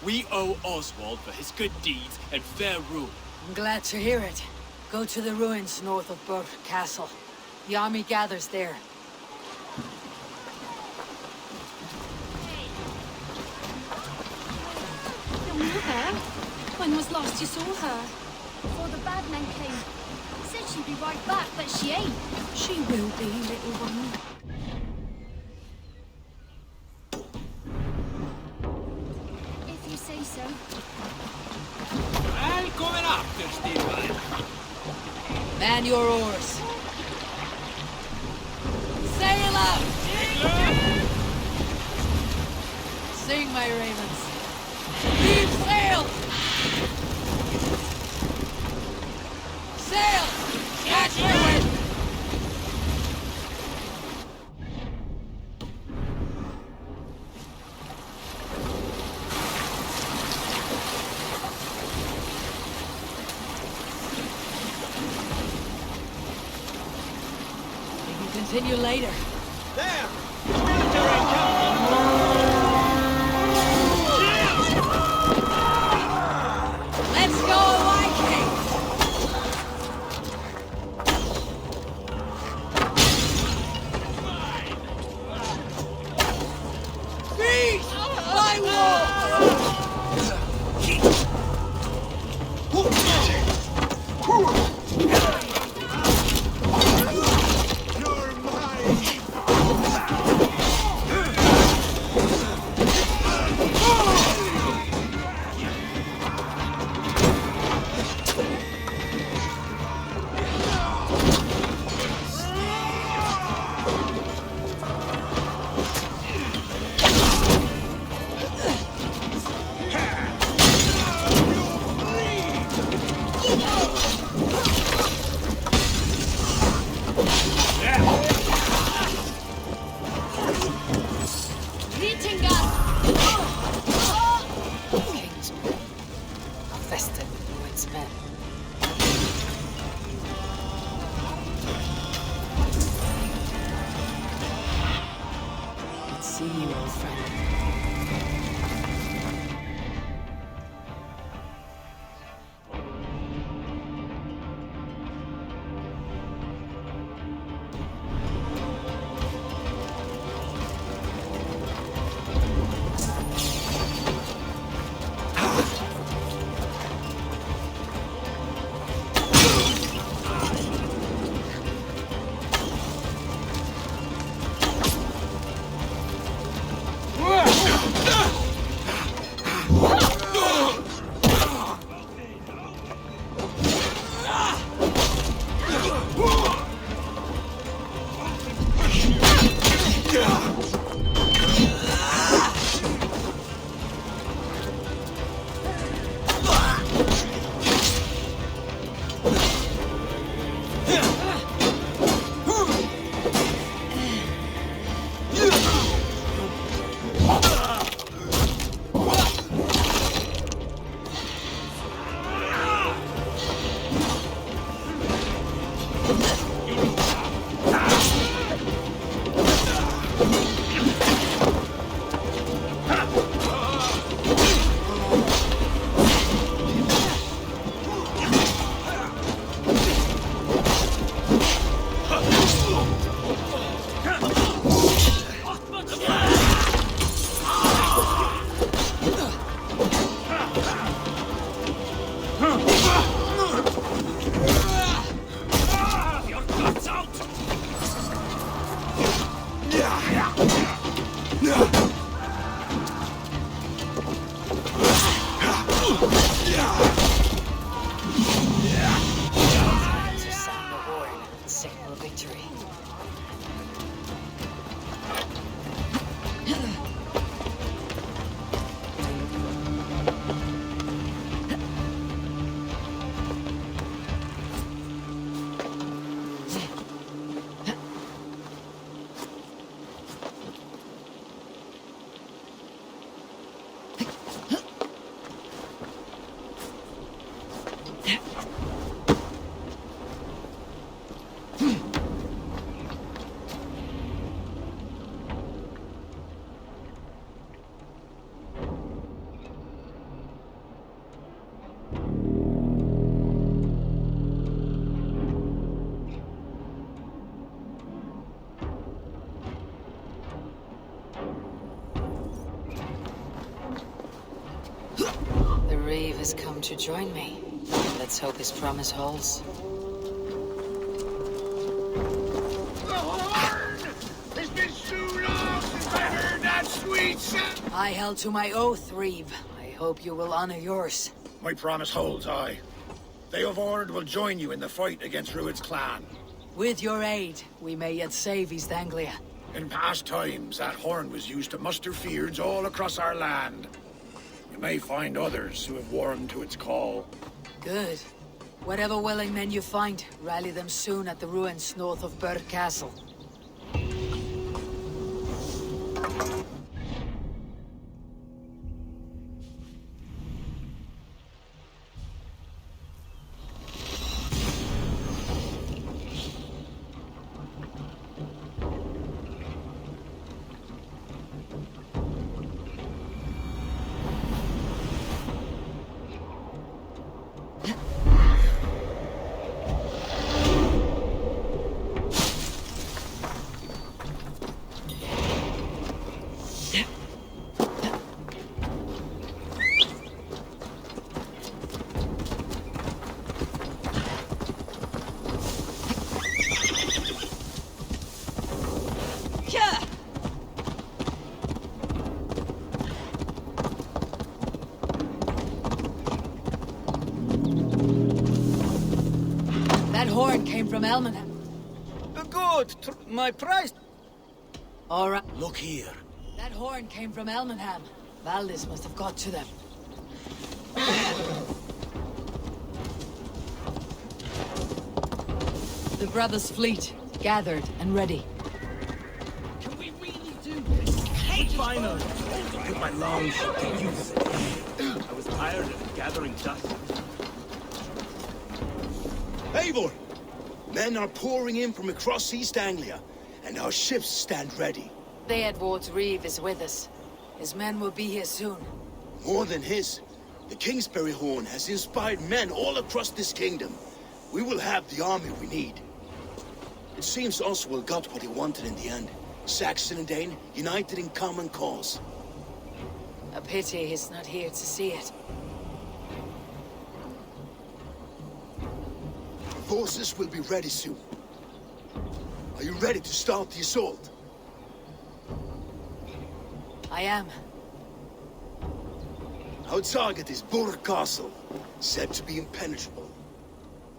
We owe Oswald for his good deeds and fair rule. I'm glad to hear it. Go to the ruins north of Burke Castle. The army gathers there. Your mother? When was last you saw her? Before the bad men came. Said she'd be right back, but she ain't. She will be, little one. If you say so. I'll come after, Steve. Man your oars. Sail up! Sing, my ravens. Leave sail! Sail! Catch your wind! We can continue later. There! Military encampment! Let's go, Viking! Feast thy wolves! victory. The Reeve has come to join me. Let's hope his promise holds. It's been too long since I heard that sweet sound. I held to my oath, Reeve. I hope you will honor yours. My promise holds, aye. They of Ord will join you in the fight against Rued's clan. With your aid, we may yet save East Anglia. In past times, that horn was used to muster fyrds all across our land. You may find others who have warmed to its call. Good. Whatever willing men you find, rally them soon at the ruins north of Burg Castle. That horn came from Elmenham. Good, my prize. All right. Look here. That horn came from Elmenham. Valdis must have got to them. The brothers' fleet, gathered and ready. Can we really do this? Hey, finally! Took my long shot to use it. I was tired of gathering dust. Eivor! Men are pouring in from across East Anglia, and our ships stand ready. Theodward's Reeve is with us. His men will be here soon. More than his. The Kingsbury Horn has inspired men all across this kingdom. We will have the army we need. It seems Oswald got what he wanted in the end. Saxon and Dane united in common cause. A pity he's not here to see it. Forces will be ready soon. Are you ready to start the assault? I am. Our target is Burg Castle, said to be impenetrable.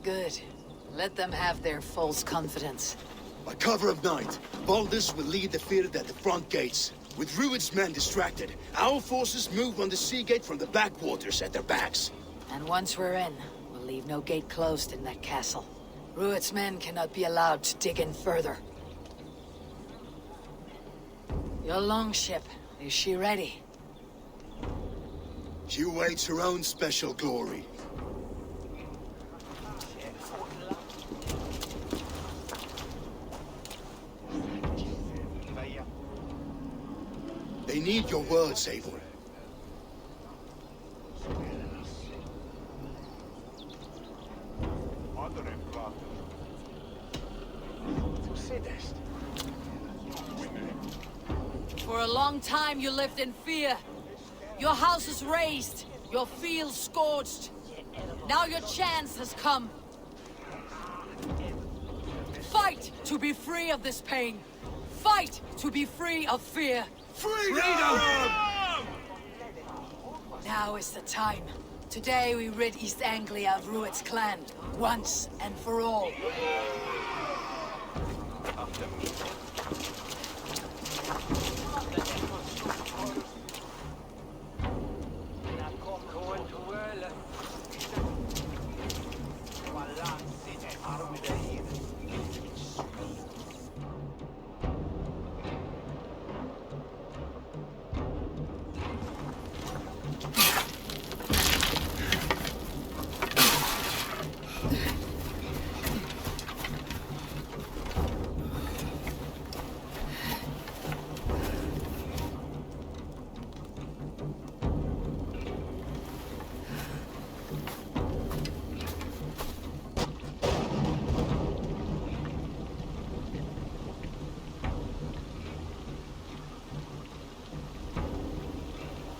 Good. Let them have their false confidence. By cover of night, Baldus will lead the field at the front gates. With Rued's men distracted, our forces move on the sea gate from the backwaters at their backs. And once we're in, we'll leave no gate closed in that castle. Rued's men cannot be allowed to dig in further. Your longship, is she ready? She awaits her own special glory. They need your words, Eivor. For a long time you lived in fear. Your house is razed, your fields scorched. Now your chance has come. Fight to be free of this pain. Fight to be free of fear. Freedom! Now is the time. Today we rid East Anglia of Rued's clan, once and for all.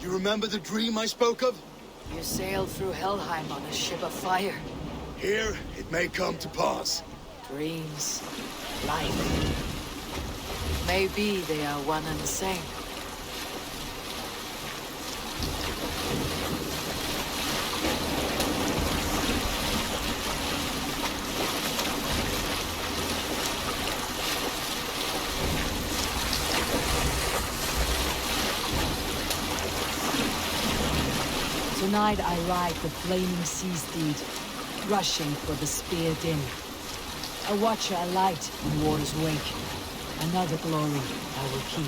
You remember the dream I spoke of? You sailed through Helheim on a ship of fire. Here, it may come to pass. Dreams, life. Maybe they are one and the same. Tonight I ride the flaming sea steed, rushing for the spear dim. A watcher alight when waters wake. Another glory I will keep.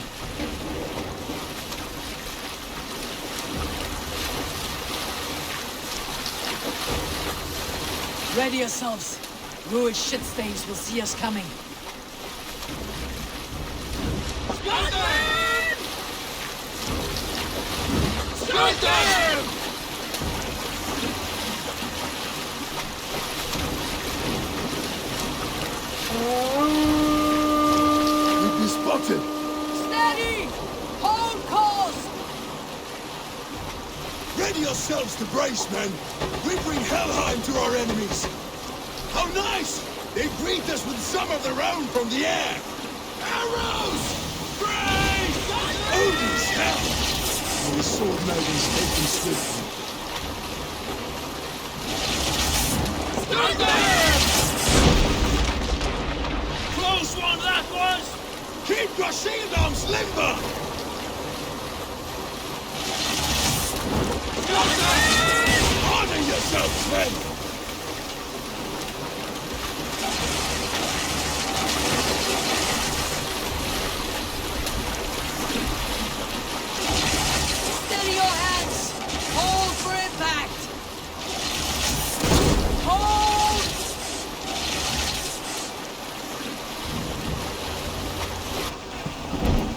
Ready yourselves. Ruined shit stains will see us coming. Strike them! We've been spotted! Steady! Hold course! Ready yourselves to brace, men! We bring Helheim to our enemies! How nice! They greet us with some of their own from the air! Arrows! Brace! Odin's hell! Our sword maidens taken swiftly. Strike them! Close one, that was! Keep your shield arms limber! Honor yourselves, men! Steady your hands! Hold for impact! Hold!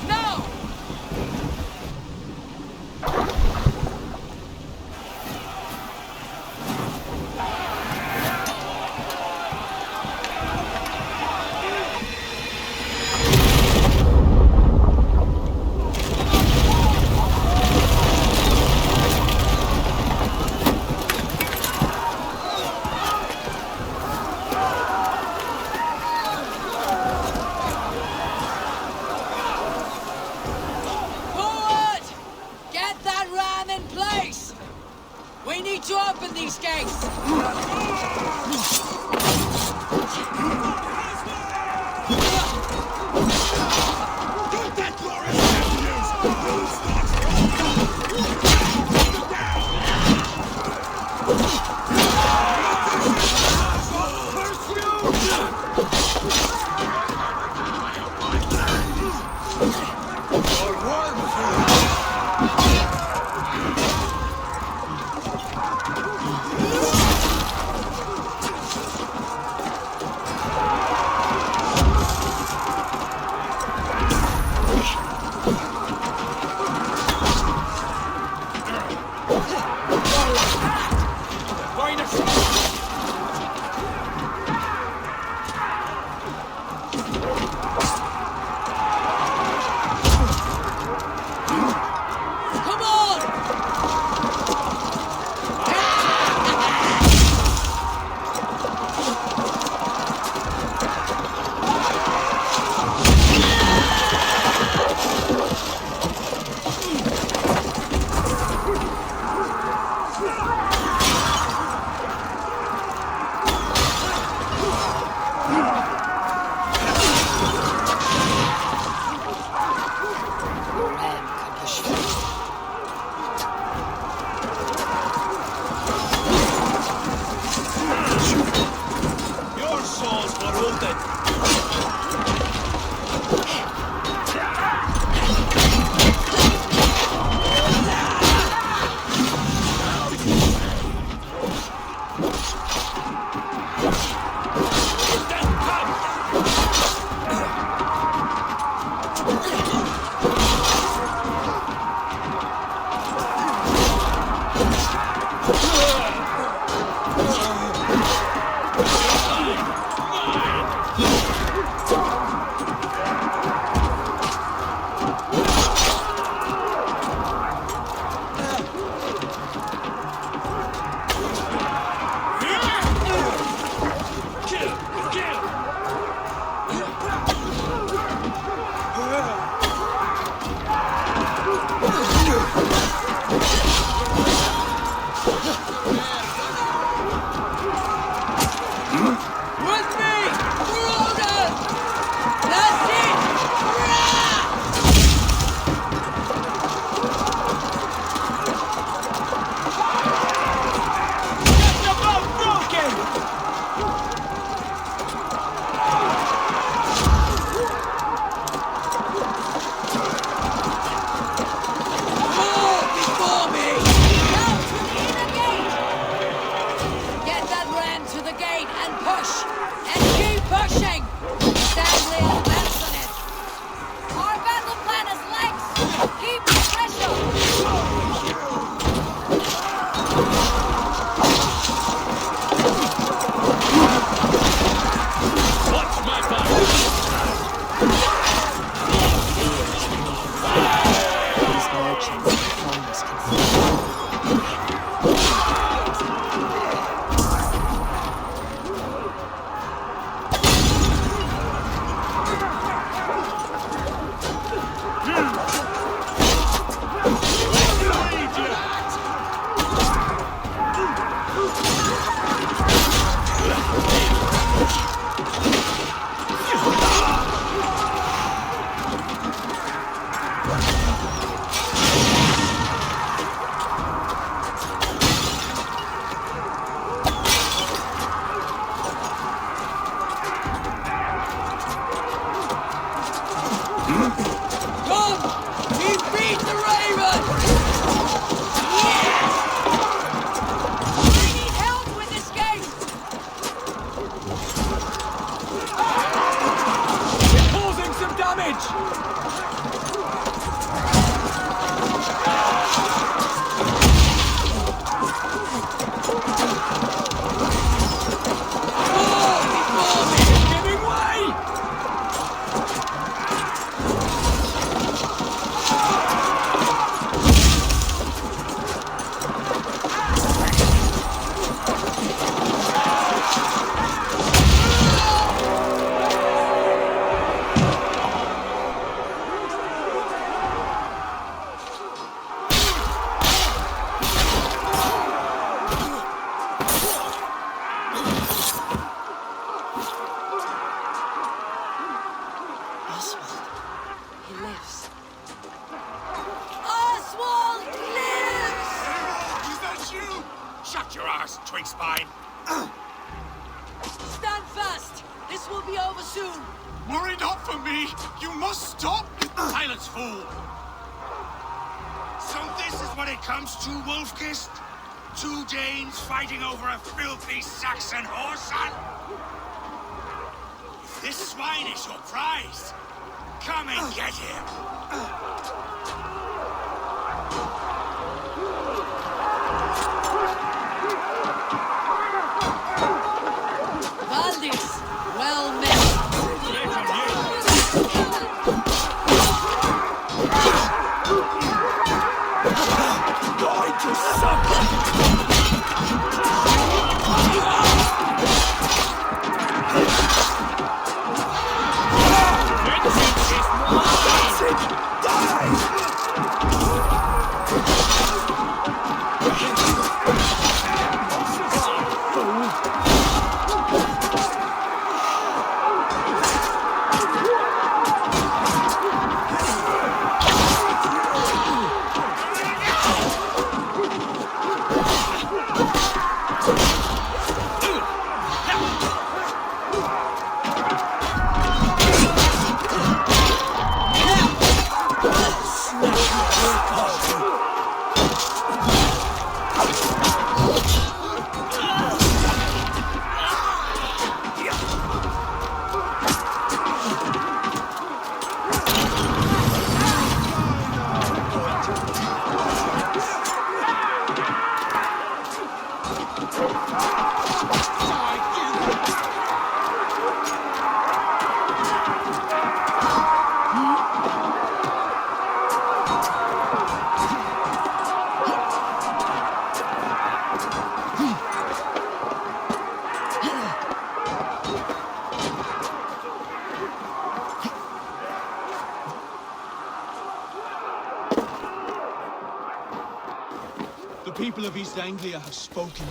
Now! Forward! Get that ram in place! We need to open these gates! Don't that glorious us, twig spine. Stand fast! This will be over soon! Worry not for me! You must stop! Silence, fool! So this is what it comes to, Wolfkist? 2 Danes fighting over a filthy Saxon whoreson? If this swine is your prize, come and get him! Valdis, well met! Going to suffer! The people of East Anglia have spoken.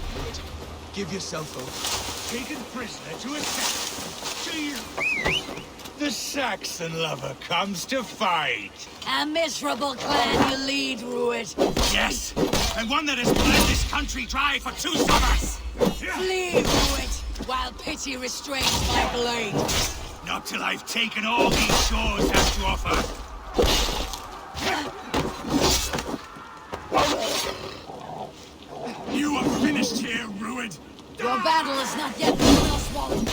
Give yourself over. Taken prisoner to a Saxon. The Saxon lover comes to fight. A miserable clan you lead, Rued. Yes, and one that has bled this country dry for 2 summers. Flee, Rued, while pity restrains my blade. Not till I've taken all these shores have to offer. You are finished here, Rued. Your battle is not yet Thegn Oswald.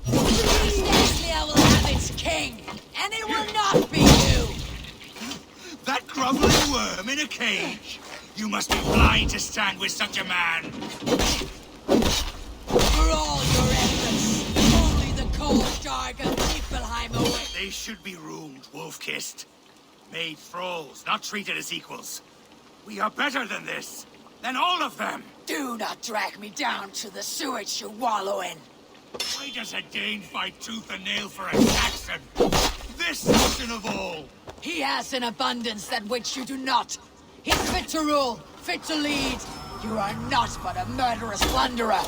East Anglia will have its king, and it will not be you. That groveling worm in a cage. You must be blind to stand with such a man. For all your efforts, only the cold dark of Niflheim awaits. They should be ruled, wolf-kissed. Made thralls, not treated as equals. We are better than this. Than all of them. Do not drag me down to the sewage you wallow in. Why does a Dane fight tooth and nail for a Saxon? This Saxon of all! He has an abundance that which you do not. He's fit to rule, fit to lead. You are not but a murderous plunderer.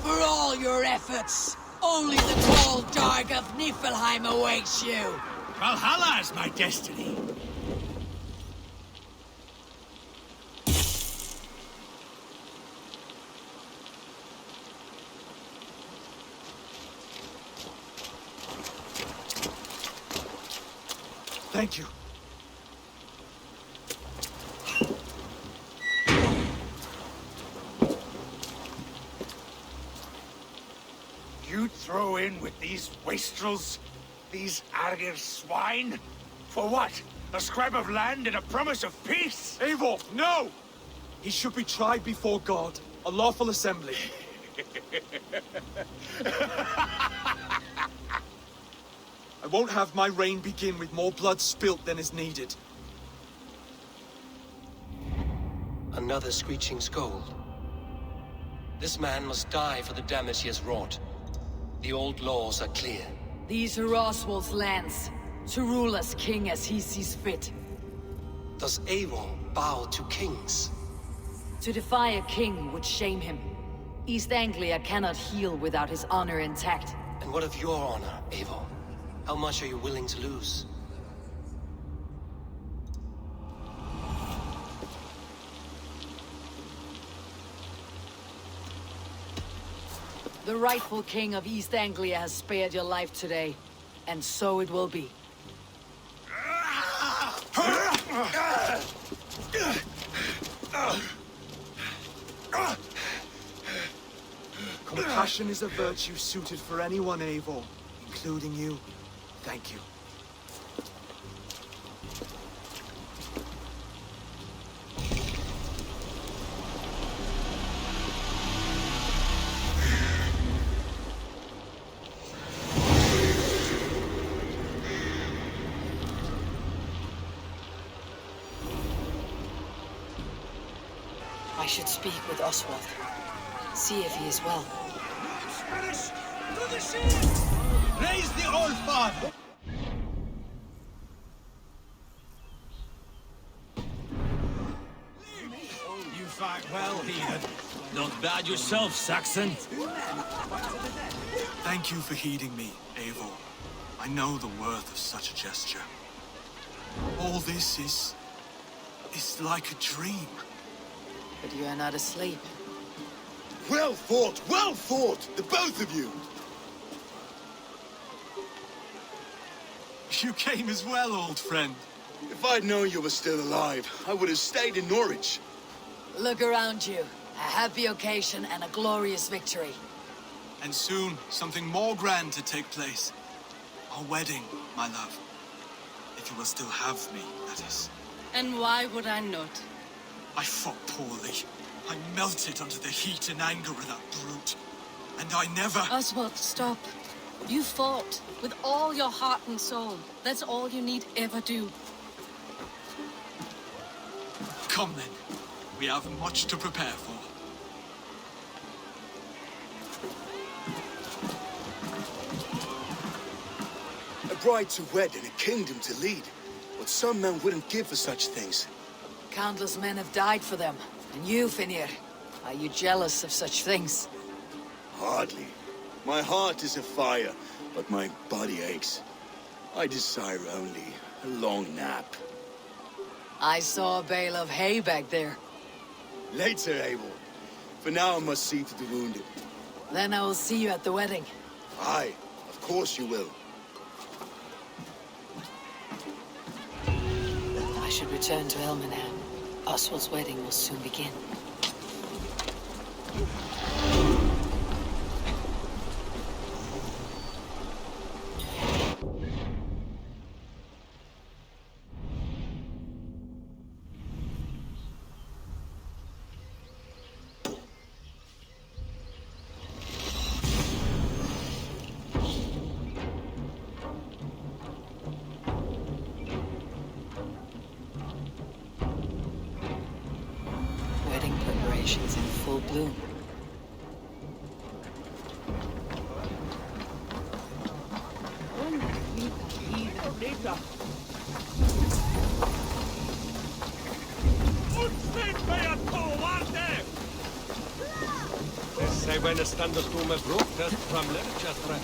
For all your efforts, only the cold dark of Niflheim awaits you. Valhalla is my destiny. Thank you. You throw in with these wastrels? These Argir swine? For what? A scrap of land and a promise of peace? Eivor, no! He should be tried before God, a lawful assembly. I won't have my reign begin with more blood spilt than is needed. Another screeching scold. This man must die for the damage he has wrought. The old laws are clear. These are Oswald's lands, to rule as king as he sees fit. Does Eivor bow to kings? To defy a king would shame him. East Anglia cannot heal without his honor intact. And what of your honor, Eivor? How much are you willing to lose? The rightful king of East Anglia has spared your life today, and so it will be. Compassion is a virtue suited for anyone, Eivor, including you. Thank you. I should speak with Oswald. See if he is well. Raise the old father! You fight well, heathen. Not bad yourself, Saxon. Thank you for heeding me, Eivor. I know the worth of such a gesture. All this is like a dream. But you are not asleep. Well fought, the both of you! You came as well, old friend. If I'd known you were still alive, I would have stayed in Norwich. Look around you. A happy occasion and a glorious victory. And soon, something more grand to take place. Our wedding, my love. If you will still have me, that is. And why would I not? I fought poorly. I melted under the heat and anger of that brute. And I never... Oswald, stop. You fought with all your heart and soul. That's all you need ever do. Come then. We have much to prepare for. A bride to wed and a kingdom to lead. What some men wouldn't give for such things. Countless men have died for them. And you, Finnir, are you jealous of such things? Hardly. My heart is afire, but my body aches. I desire only a long nap. I saw a bale of hay back there. Later, Abel. For now, I must see to the wounded. Then I will see you at the wedding. Aye, of course you will. I should return to Elmenham. Oswald's wedding will soon begin. Preparations in full bloom. Sei when stand up to my brook, that's from Leicester.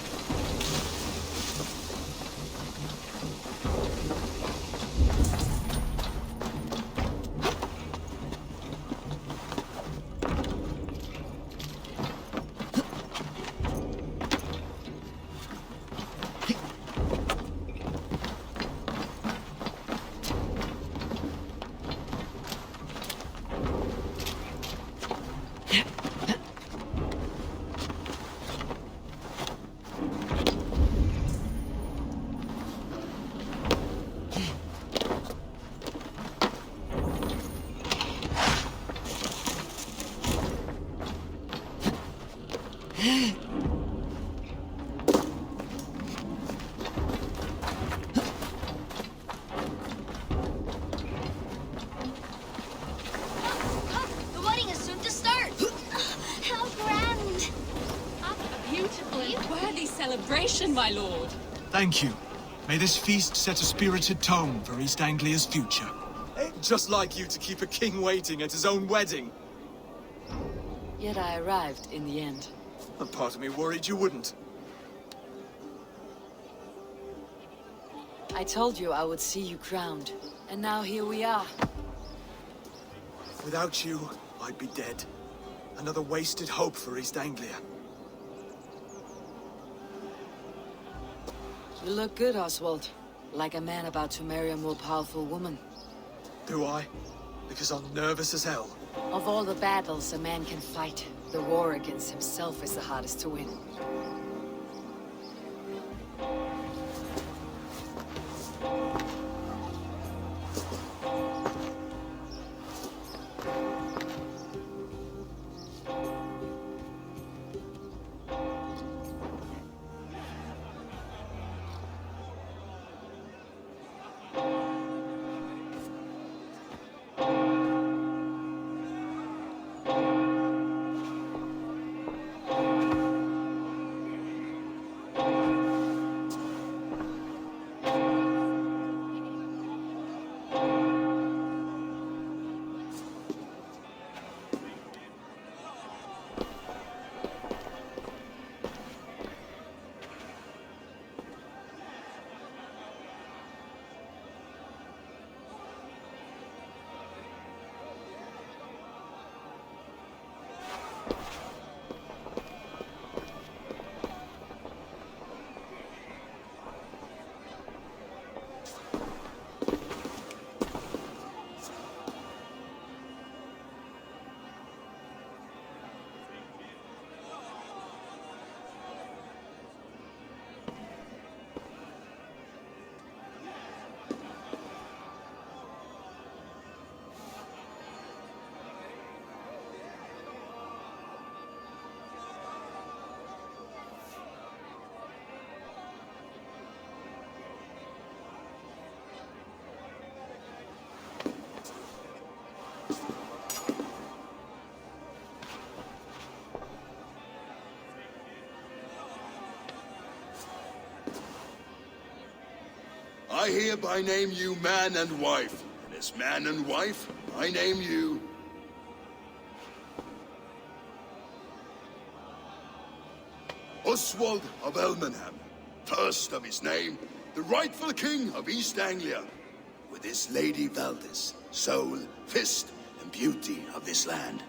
The wedding is soon to start. How grand! A beautiful and worthy celebration, my lord. Thank you. May this feast set a spirited tone for East Anglia's future. Just like you to keep a king waiting at his own wedding. Yet I arrived in the end. A part of me worried you wouldn't. I told you I would see you crowned, and now here we are. Without you, I'd be dead. Another wasted hope for East Anglia. You look good, Oswald. Like a man about to marry a more powerful woman. Do I? Because I'm nervous as hell. Of all the battles a man can fight, the war against himself is the hardest to win. I hereby name you man and wife. And as man and wife, I name you... Oswald of Elmenham, first of his name, the rightful king of East Anglia, with his lady Valdis, soul, fist, and beauty of this land.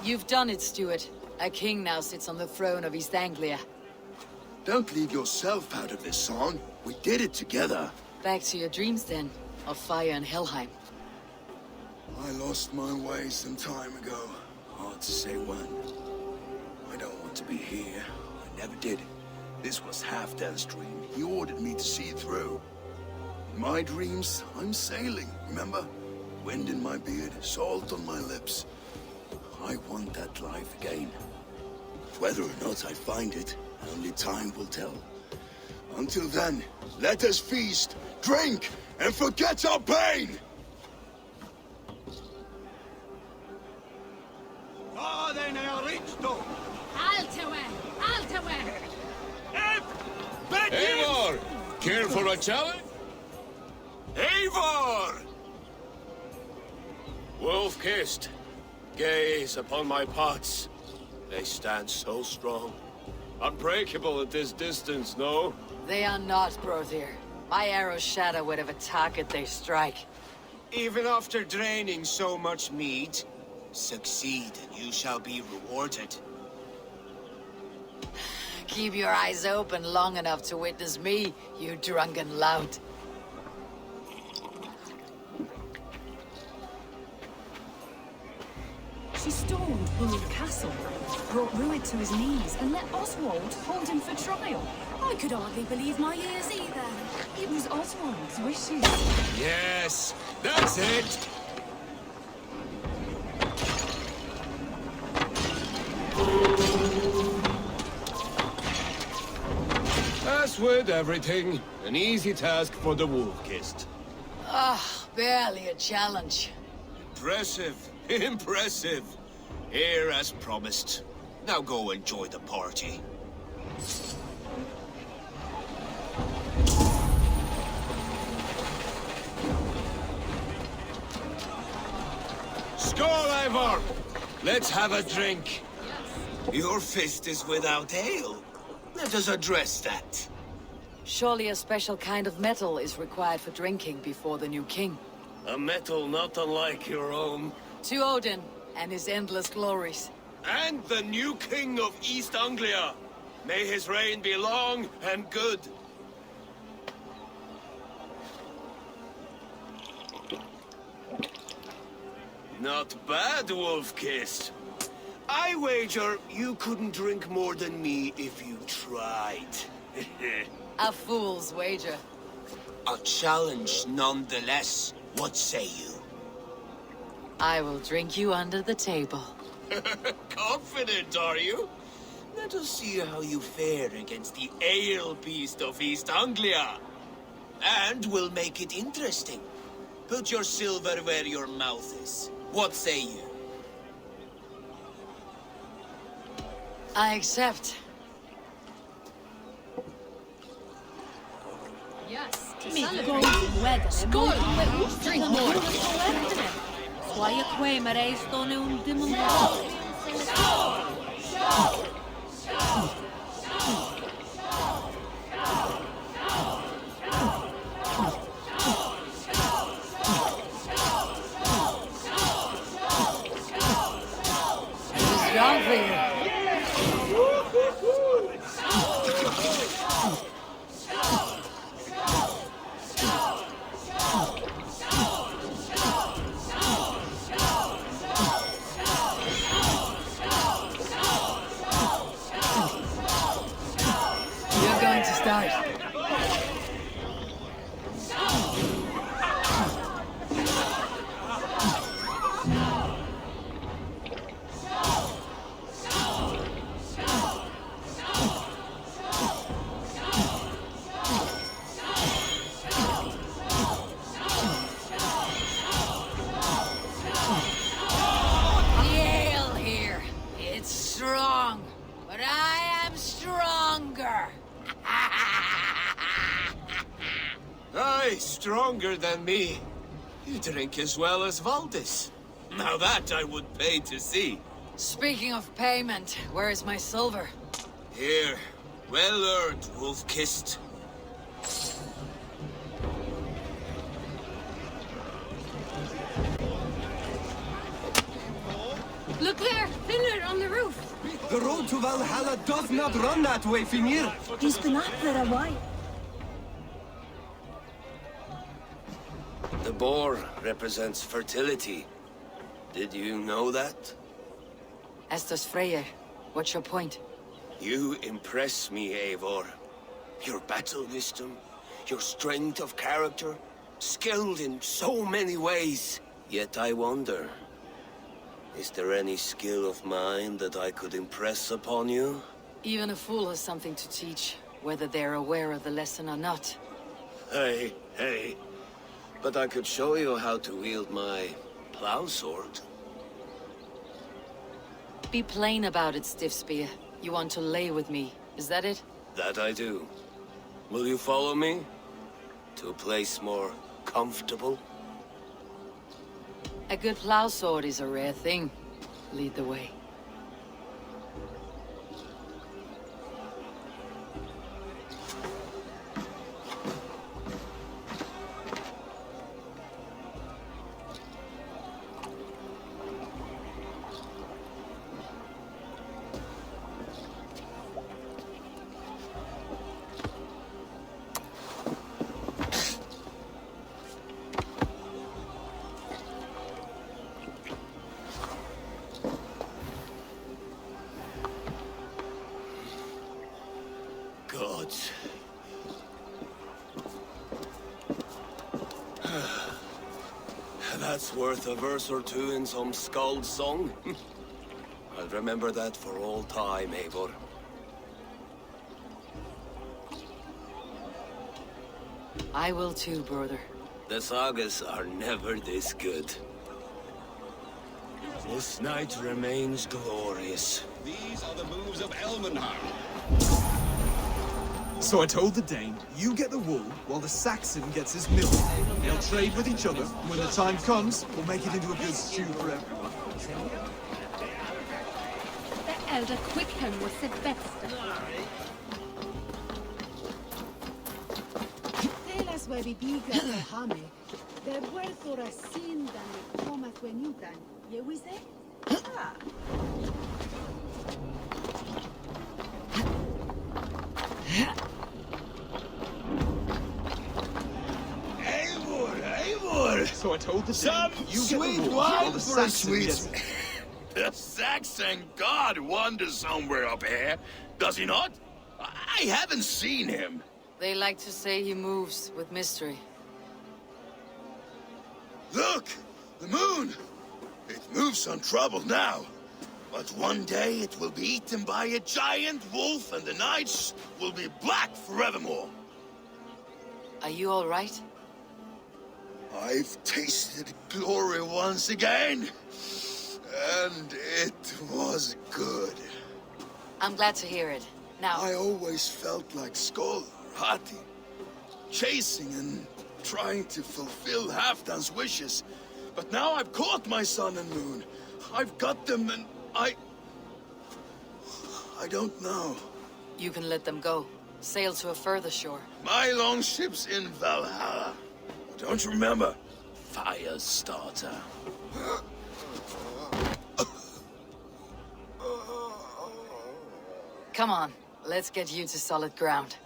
You've done it, Stuart. A king now sits on the throne of East Anglia. Don't leave yourself out of this song. We did it together. Back to your dreams, then, of fire and Helheim. I lost my way some time ago. Hard to say when. I don't want to be here. I never did. This was Halfdan's dream. He ordered me to see it through. In my dreams, I'm sailing, remember? Wind in my beard, salt on my lips. I want that life again. Whether or not I find it, only time will tell. Until then, let us feast, drink, and forget our pain! Eivor! Care for a challenge? Eivor! Wolf-kissed. Gaze upon my pots. They stand so strong. Unbreakable at this distance, no? They are not, Brother. My arrows shatter whatever target they strike. Even after draining so much mead, succeed and you shall be rewarded. Keep your eyes open long enough to witness me, you drunken lout. She stormed Rued Castle, brought Rued to his knees, and let Oswald hold him for trial. I could hardly believe my ears either. It was Oswald's wishes. Yes, that's it! As with everything, an easy task for the wolf-kissed. Ah, barely a challenge. Impressive, impressive. Here as promised. Now go enjoy the party. Skål, Eivor! Let's have a drink. Your fist is without ale. Let us address that. Surely a special kind of metal is required for drinking before the new king. A metal not unlike your own. To Odin and his endless glories. And the new king of East Anglia. May his reign be long and good. Not bad, Wolf-Kissed. I wager you couldn't drink more than me if you tried. A fool's wager. A challenge nonetheless. What say you? I will drink you under the table. Confident, are you? Let us see how you fare against the ale beast of East Anglia. And we'll make it interesting. Put your silver where your mouth is. What say you? I accept. Yes. Skål! Drink more. Strong for you. You're going to start. Stronger than me. You drink as well as Valdis. Now that I would pay to see. Speaking of payment, where is my silver? Here. Well earned, Wolf-Kissed. Look there! Finner on the roof! The road to Valhalla does not run that way, Finir. He's been up there a while. The boar represents fertility. Did you know that? As does Freyr. What's your point? You impress me, Eivor. Your battle wisdom, your strength of character, skilled in so many ways. Yet I wonder, is there any skill of mine that I could impress upon you? Even a fool has something to teach, whether they're aware of the lesson or not. Hey. But I could show you how to wield my plow sword. Be plain about it, Stiffspear. You want to lay with me, is that it? That I do. Will you follow me? To a place more comfortable? A good plow sword is a rare thing. Lead the way. Gods. That's worth a verse or two in some skald song. I'll remember that for all time, Eivor. I will too, brother. The sagas are never this good. This night remains glorious. These are the moves of Elmenhar. So I told the Dane, you get the wool while the Saxon gets his milk. They'll trade with each other, and when the time comes, we'll make it into a good stew for everyone. The elder Quickham was the best. Tell us where we be got the hammy. The worth or a sin than the Thomas when you done. You we say? Ah. So I told the Some Dane, you sweet get the wool wine while the for a Saxon sweet... gets... The Saxon god wanders somewhere up here, does he not? I haven't seen him. They like to say he moves with mystery. Look! The moon! It moves untroubled now. But one day it will be eaten by a giant wolf and the nights will be black forevermore. Are you all right? I've tasted glory once again. And it was good. I'm glad to hear it. Now... I always felt like Skoll, Hati, chasing and trying to fulfill Halfdan's wishes. But now I've caught my sun and moon. I've got them and I don't know. You can let them go. Sail to a further shore. My longship's in Valhalla. Don't you remember? Firestarter. Come on, let's get you to solid ground.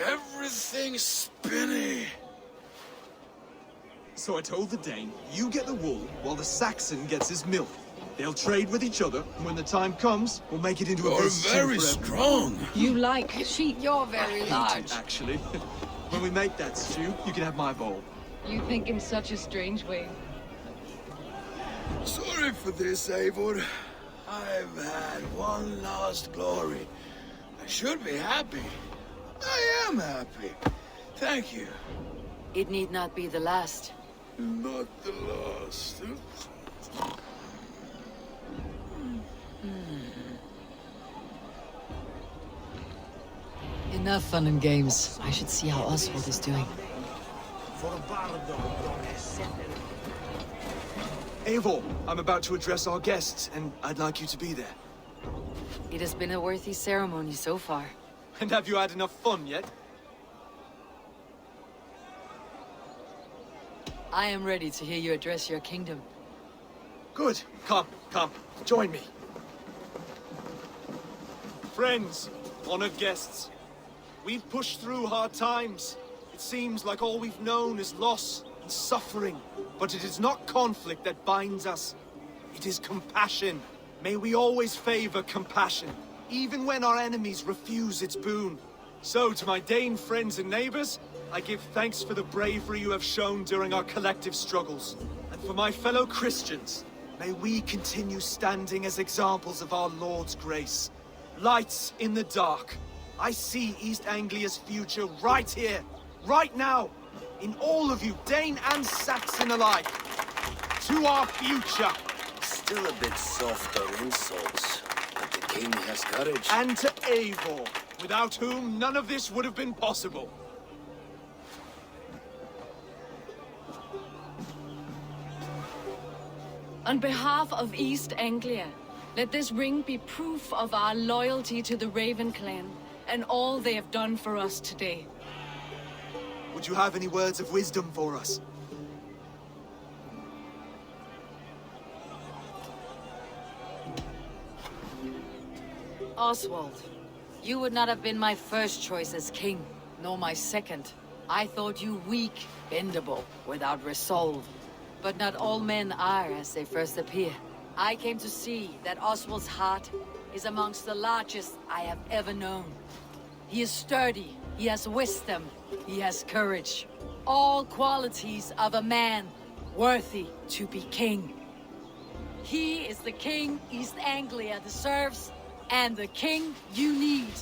Everything's spinny. So I told the Dane, you get the wool while the Saxon gets his milk. They'll trade with each other, and when the time comes, we'll make it into a good stew for everyone. You're very strong. You like sheep. You're very large. Actually, when we make that stew, you can have my bowl. You think in such a strange way. Sorry for this, Eivor. I've had one last glory. I should be happy. I am happy. Thank you. It need not be the last. Not the last. Enough fun and games. I should see how Oswald is doing. Eivor, I'm about to address our guests, and I'd like you to be there. It has been a worthy ceremony so far. And have you had enough fun yet? I am ready to hear you address your kingdom. Good. Come, join me. Friends, honored guests, we've pushed through hard times. It seems like all we've known is loss and suffering. But it is not conflict that binds us. It is compassion. May we always favor compassion, even when our enemies refuse its boon. So, to my Dane friends and neighbors, I give thanks for the bravery you have shown during our collective struggles. And for my fellow Christians, may we continue standing as examples of our Lord's grace. Lights in the dark. I see East Anglia's future right here, right now, in all of you, Dane and Saxon alike. To our future. Still a bit soft on insults, but the king has courage. And to Eivor, without whom none of this would have been possible. On behalf of East Anglia, let this ring be proof of our loyalty to the Raven clan and all they have done for us today. Would you have any words of wisdom for us? Oswald, you would not have been my first choice as king, nor my second. I thought you weak, bendable, without resolve. But not all men are as they first appear. I came to see that Oswald's heart is amongst the largest I have ever known. He is sturdy, he has wisdom, he has courage. All qualities of a man worthy to be king. He is the king East Anglia deserves, and the king you need.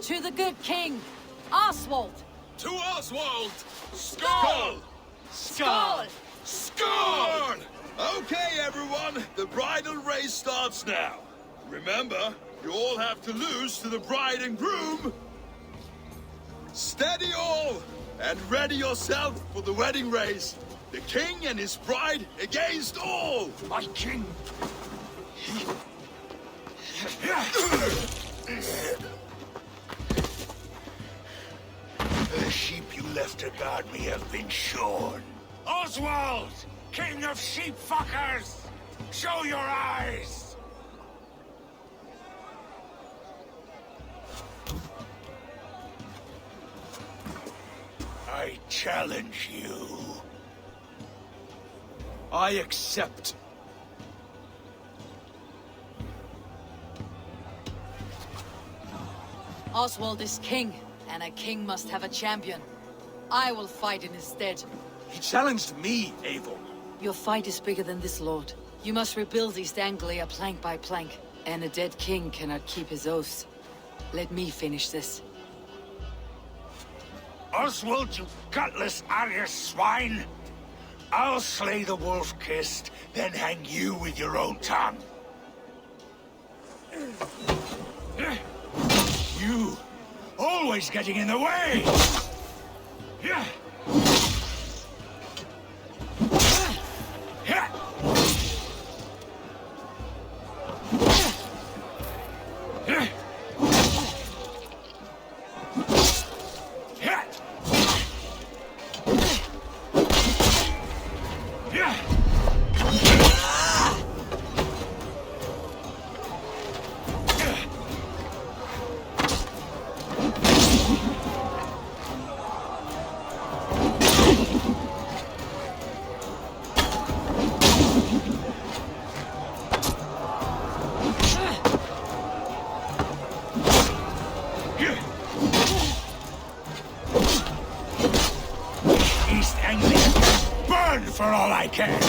To the good king, Oswald! To Oswald! Skull! Skull! Skull! Okay, everyone, the bridal race starts now. Remember, you all have to lose to the bride and groom. Steady all! And ready yourself for the wedding race. The king and his bride against all! My king! The sheep you left to guard me have been shorn. Oswald! King of sheep fuckers! Show your eyes! I challenge you. I accept. Oswald is king, and a king must have a champion. I will fight in his stead. He challenged me, Eivor. Your fight is bigger than this, Lord. You must rebuild East Anglia plank by plank, and a dead king cannot keep his oaths. Let me finish this. Oswald, you gutless Arya swine! I'll slay the wolf-kissed, then hang you with your own tongue. You, always getting in the way! East Anglia, burn for all I care!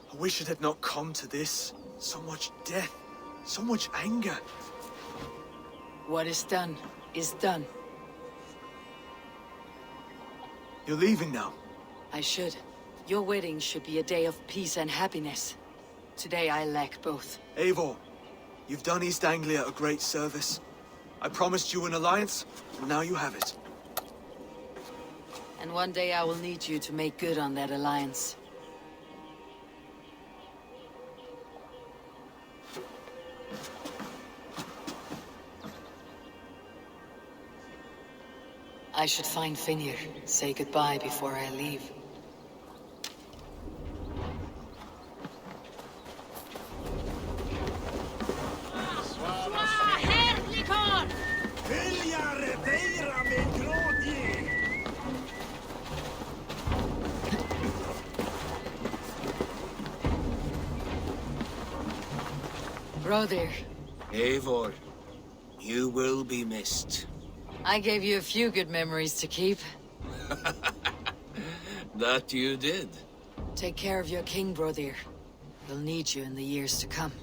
I wish it had not come to this. So much death, so much anger. What is done, is done. You're leaving now. I should. Your wedding should be a day of peace and happiness. Today I lack both. Eivor, you've done East Anglia a great service. I promised you an alliance, and now you have it. And one day I will need you to make good on that alliance. I should find Finir, say goodbye before I leave. Brother. Eivor, you will be missed. I gave you a few good memories to keep. That you did. Take care of your king, brother. He'll need you in the years to come.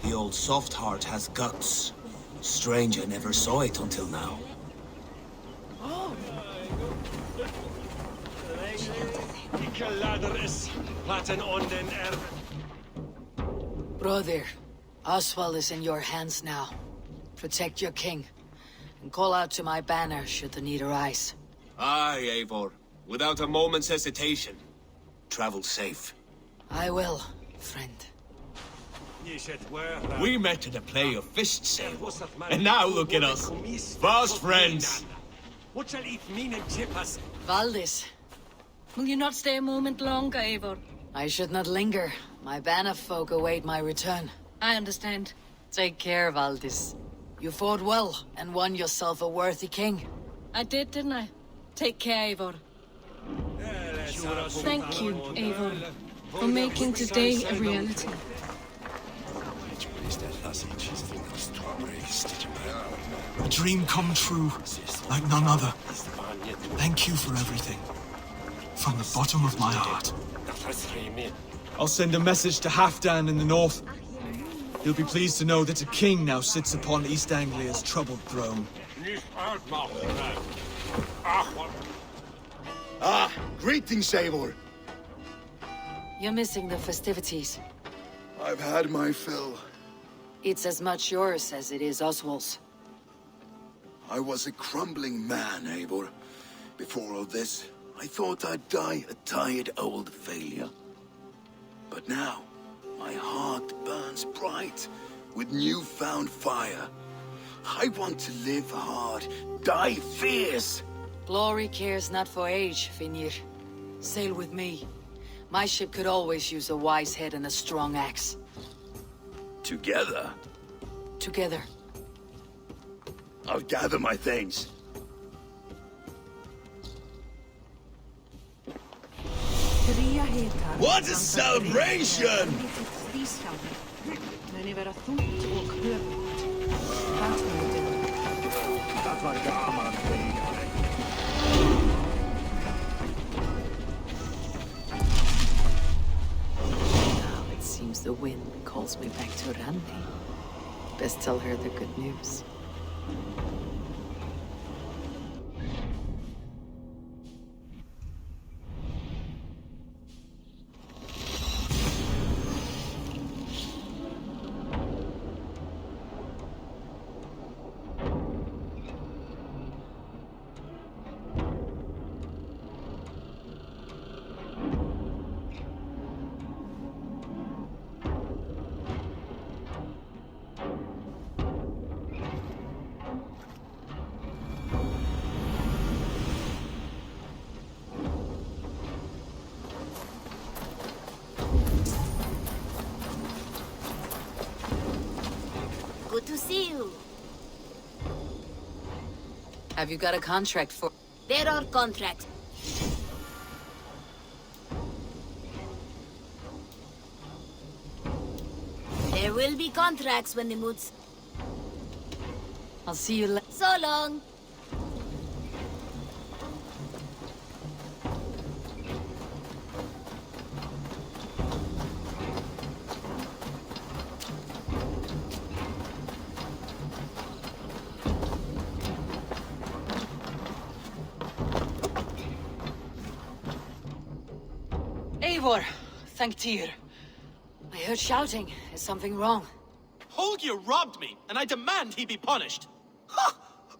The old soft heart has guts. Strange I never saw it until now. Brother, Oswald is in your hands now. Protect your king, and call out to my banner should the need arise. Aye, Eivor. Without a moment's hesitation. Travel safe. I will, friend. We met at a play of fist sale, and now look at us. Fast friends. Valdis. Will you not stay a moment longer, Eivor? I should not linger. My banner folk await my return. I understand. Take care, Valdis. You fought well, and won yourself a worthy king. I did, didn't I? Take care, Eivor. Thank you, Eivor. for making today a reality. A dream come true, like none other. Thank you for everything. From the bottom of my heart. I'll send a message to Halfdan in the north. He'll be pleased to know that a king now sits upon East Anglia's troubled throne. Ah, greetings, Eivor. You're missing the festivities. I've had my fill. It's as much yours as it is Oswald's. I was a crumbling man, Eivor. Before all this, I thought I'd die a tired old failure. But now, my heart burns bright with newfound fire. I want to live hard, die fierce. Glory cares not for age, Vinir. Sail with me. My ship could always use a wise head and a strong axe. Together? Together. I'll gather my things. What a celebration! Now it seems the wind calls me back to Randi. Best tell her the good news. Good to see you. Have you got a contract for... There are contracts. There will be contracts when the moods... I'll see you later. So long. Eivor, thank Tyr. I heard shouting. Is something wrong? Holger robbed me, and I demand he be punished.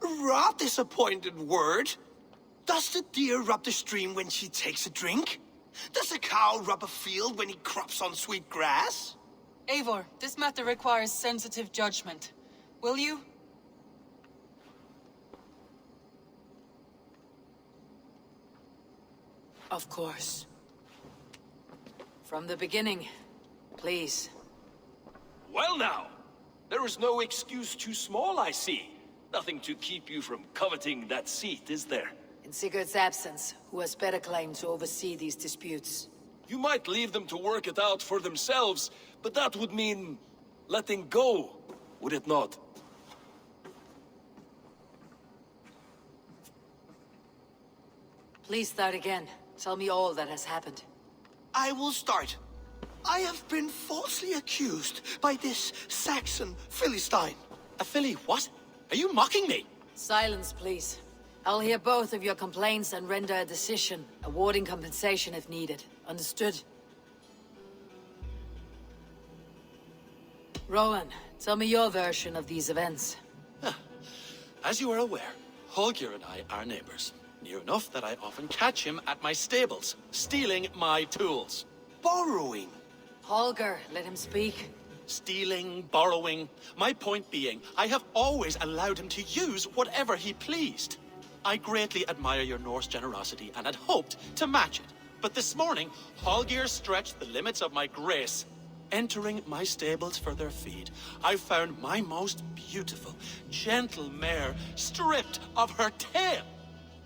Raw disappointed word. Does the deer rub the stream when she takes a drink? Does a cow rub a field when he crops on sweet grass? Eivor, this matter requires sensitive judgment. Will you? Of course. From the beginning, please. Well now, there is no excuse too small, I see. Nothing to keep you from coveting that seat, is there? In Sigurd's absence, who has better claim to oversee these disputes? You might leave them to work it out for themselves, but that would mean letting go, would it not? Please start again. Tell me all that has happened. I will start. I have been falsely accused by this Saxon Philistine. A Philly what? Are you mocking me? Silence, please. I'll hear both of your complaints and render a decision, awarding compensation if needed. Understood? Rowan, tell me your version of these events. As you are aware, Holger and I are neighbors. Near enough that I often catch him at my stables, stealing my tools. Borrowing. Holger, let him speak. Stealing, borrowing. My point being, I have always allowed him to use whatever he pleased. I greatly admire your Norse generosity and had hoped to match it. But this morning, Holger stretched the limits of my grace. Entering my stables for their feed, I found my most beautiful, gentle mare stripped of her tail.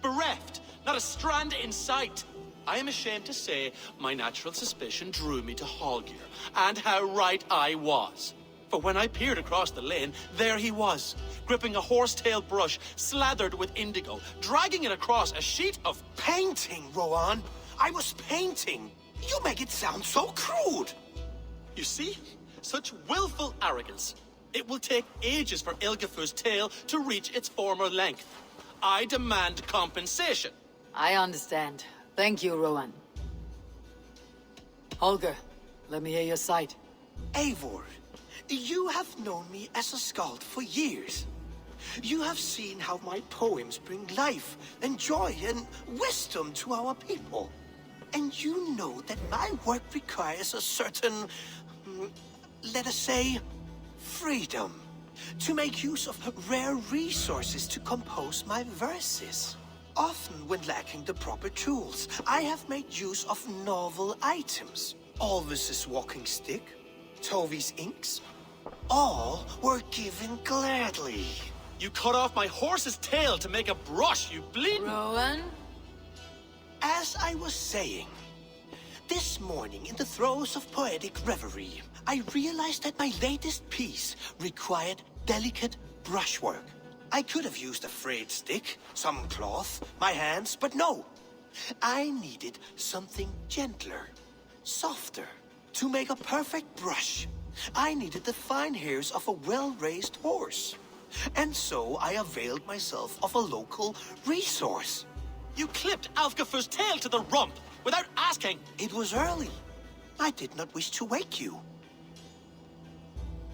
Bereft, not a strand in sight. I am ashamed to say my natural suspicion drew me to Hallgeir, and how right I was. For when I peered across the lane, there he was, gripping a horsetail brush slathered with indigo, dragging it across a sheet of Painting, Rowan. I was painting. You make it sound so crude. You see? Such willful arrogance. It will take ages for Ilgafur's tail to reach its former length. I demand compensation. I understand. Thank you, Rowan. Holger, let me hear your side. Eivor, you have known me as a skald for years. You have seen how my poems bring life and joy and wisdom to our people. And you know that my work requires a certain, let us say, freedom. To make use of rare resources to compose my verses. Often when lacking the proper tools, I have made use of novel items. Alvis's walking stick, Tovi's inks, all were given gladly. You cut off my horse's tail to make a brush, you bleeding... Rowan? As I was saying, this morning in the throes of poetic reverie, I realized that my latest piece required delicate brushwork. I could have used a frayed stick, some cloth, my hands, but no. I needed something gentler, softer. To make a perfect brush, I needed the fine hairs of a well-raised horse. And so I availed myself of a local resource. You clipped Alfgafur's tail to the rump, without asking. It was early. I did not wish to wake you.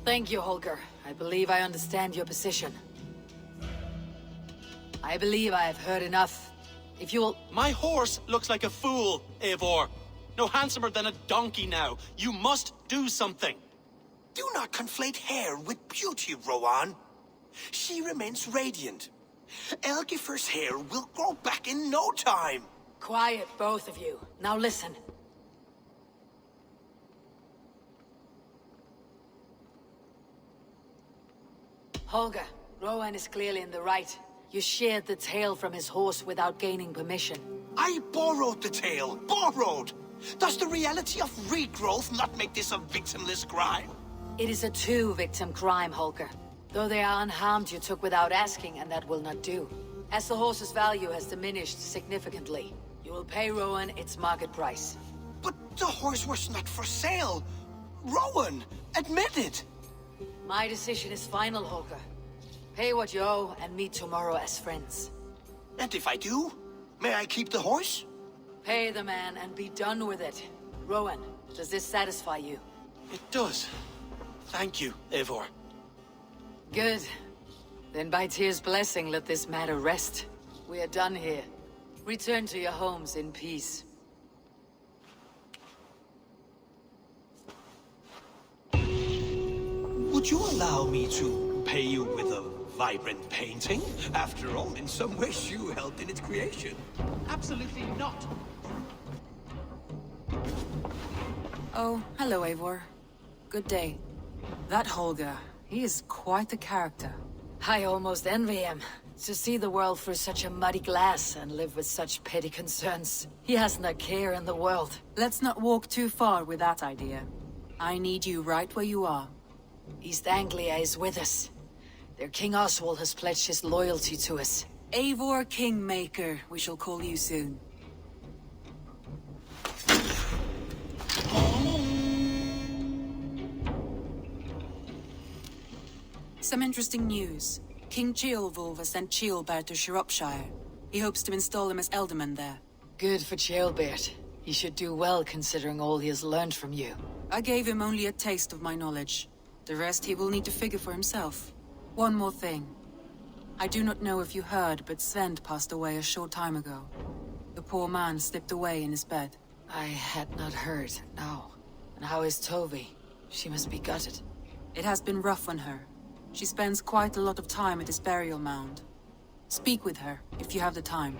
Thank you, Holger. I believe I understand your position. I believe I have heard enough. If you'll... My horse looks like a fool, Eivor. No handsomer than a donkey now. You must do something. Do not conflate hair with beauty, Rowan. She remains radiant. Elgifur's hair will grow back in no time. Quiet, both of you. Now listen. Holger, Rowan is clearly in the right. You sheared the tail from his horse without gaining permission. I borrowed the tail. Borrowed! Does the reality of regrowth not make this a victimless crime? It is a two-victim crime, Holger. Though they are unharmed, you took without asking, and that will not do. As the horse's value has diminished significantly, you will pay Rowan its market price. But the horse was not for sale. Rowan, admit it. My decision is final, Holger. Pay what you owe and meet tomorrow as friends. And if I do, may I keep the horse? Pay the man and be done with it. Rowan, does this satisfy you? It does. Thank you, Eivor. Good. Then by Tyr's blessing, let this matter rest. We are done here. Return to your homes in peace. Would you allow me to pay you with a vibrant painting? After all, in some ways you helped in its creation. Absolutely not. Oh, hello, Eivor. Good day. That Holger, he is quite the character. I almost envy him. To see the world through such a muddy glass and live with such petty concerns. He hasn't a care in the world. Let's not walk too far with that idea. I need you right where you are. East Anglia is with us. Their King Oswald has pledged his loyalty to us. Eivor Kingmaker, we shall call you soon. Some interesting news. King Ceolwulf has sent Ceolbert to Shropshire. He hopes to install him as Elderman there. Good for Ceolbert. He should do well considering all he has learned from you. I gave him only a taste of my knowledge. The rest he will need to figure for himself. One more thing. I do not know if you heard, but Sven passed away a short time ago. The poor man slipped away in his bed. I had not heard, no. And how is Tovi? She must be gutted. It has been rough on her. She spends quite a lot of time at his burial mound. Speak with her, if you have the time.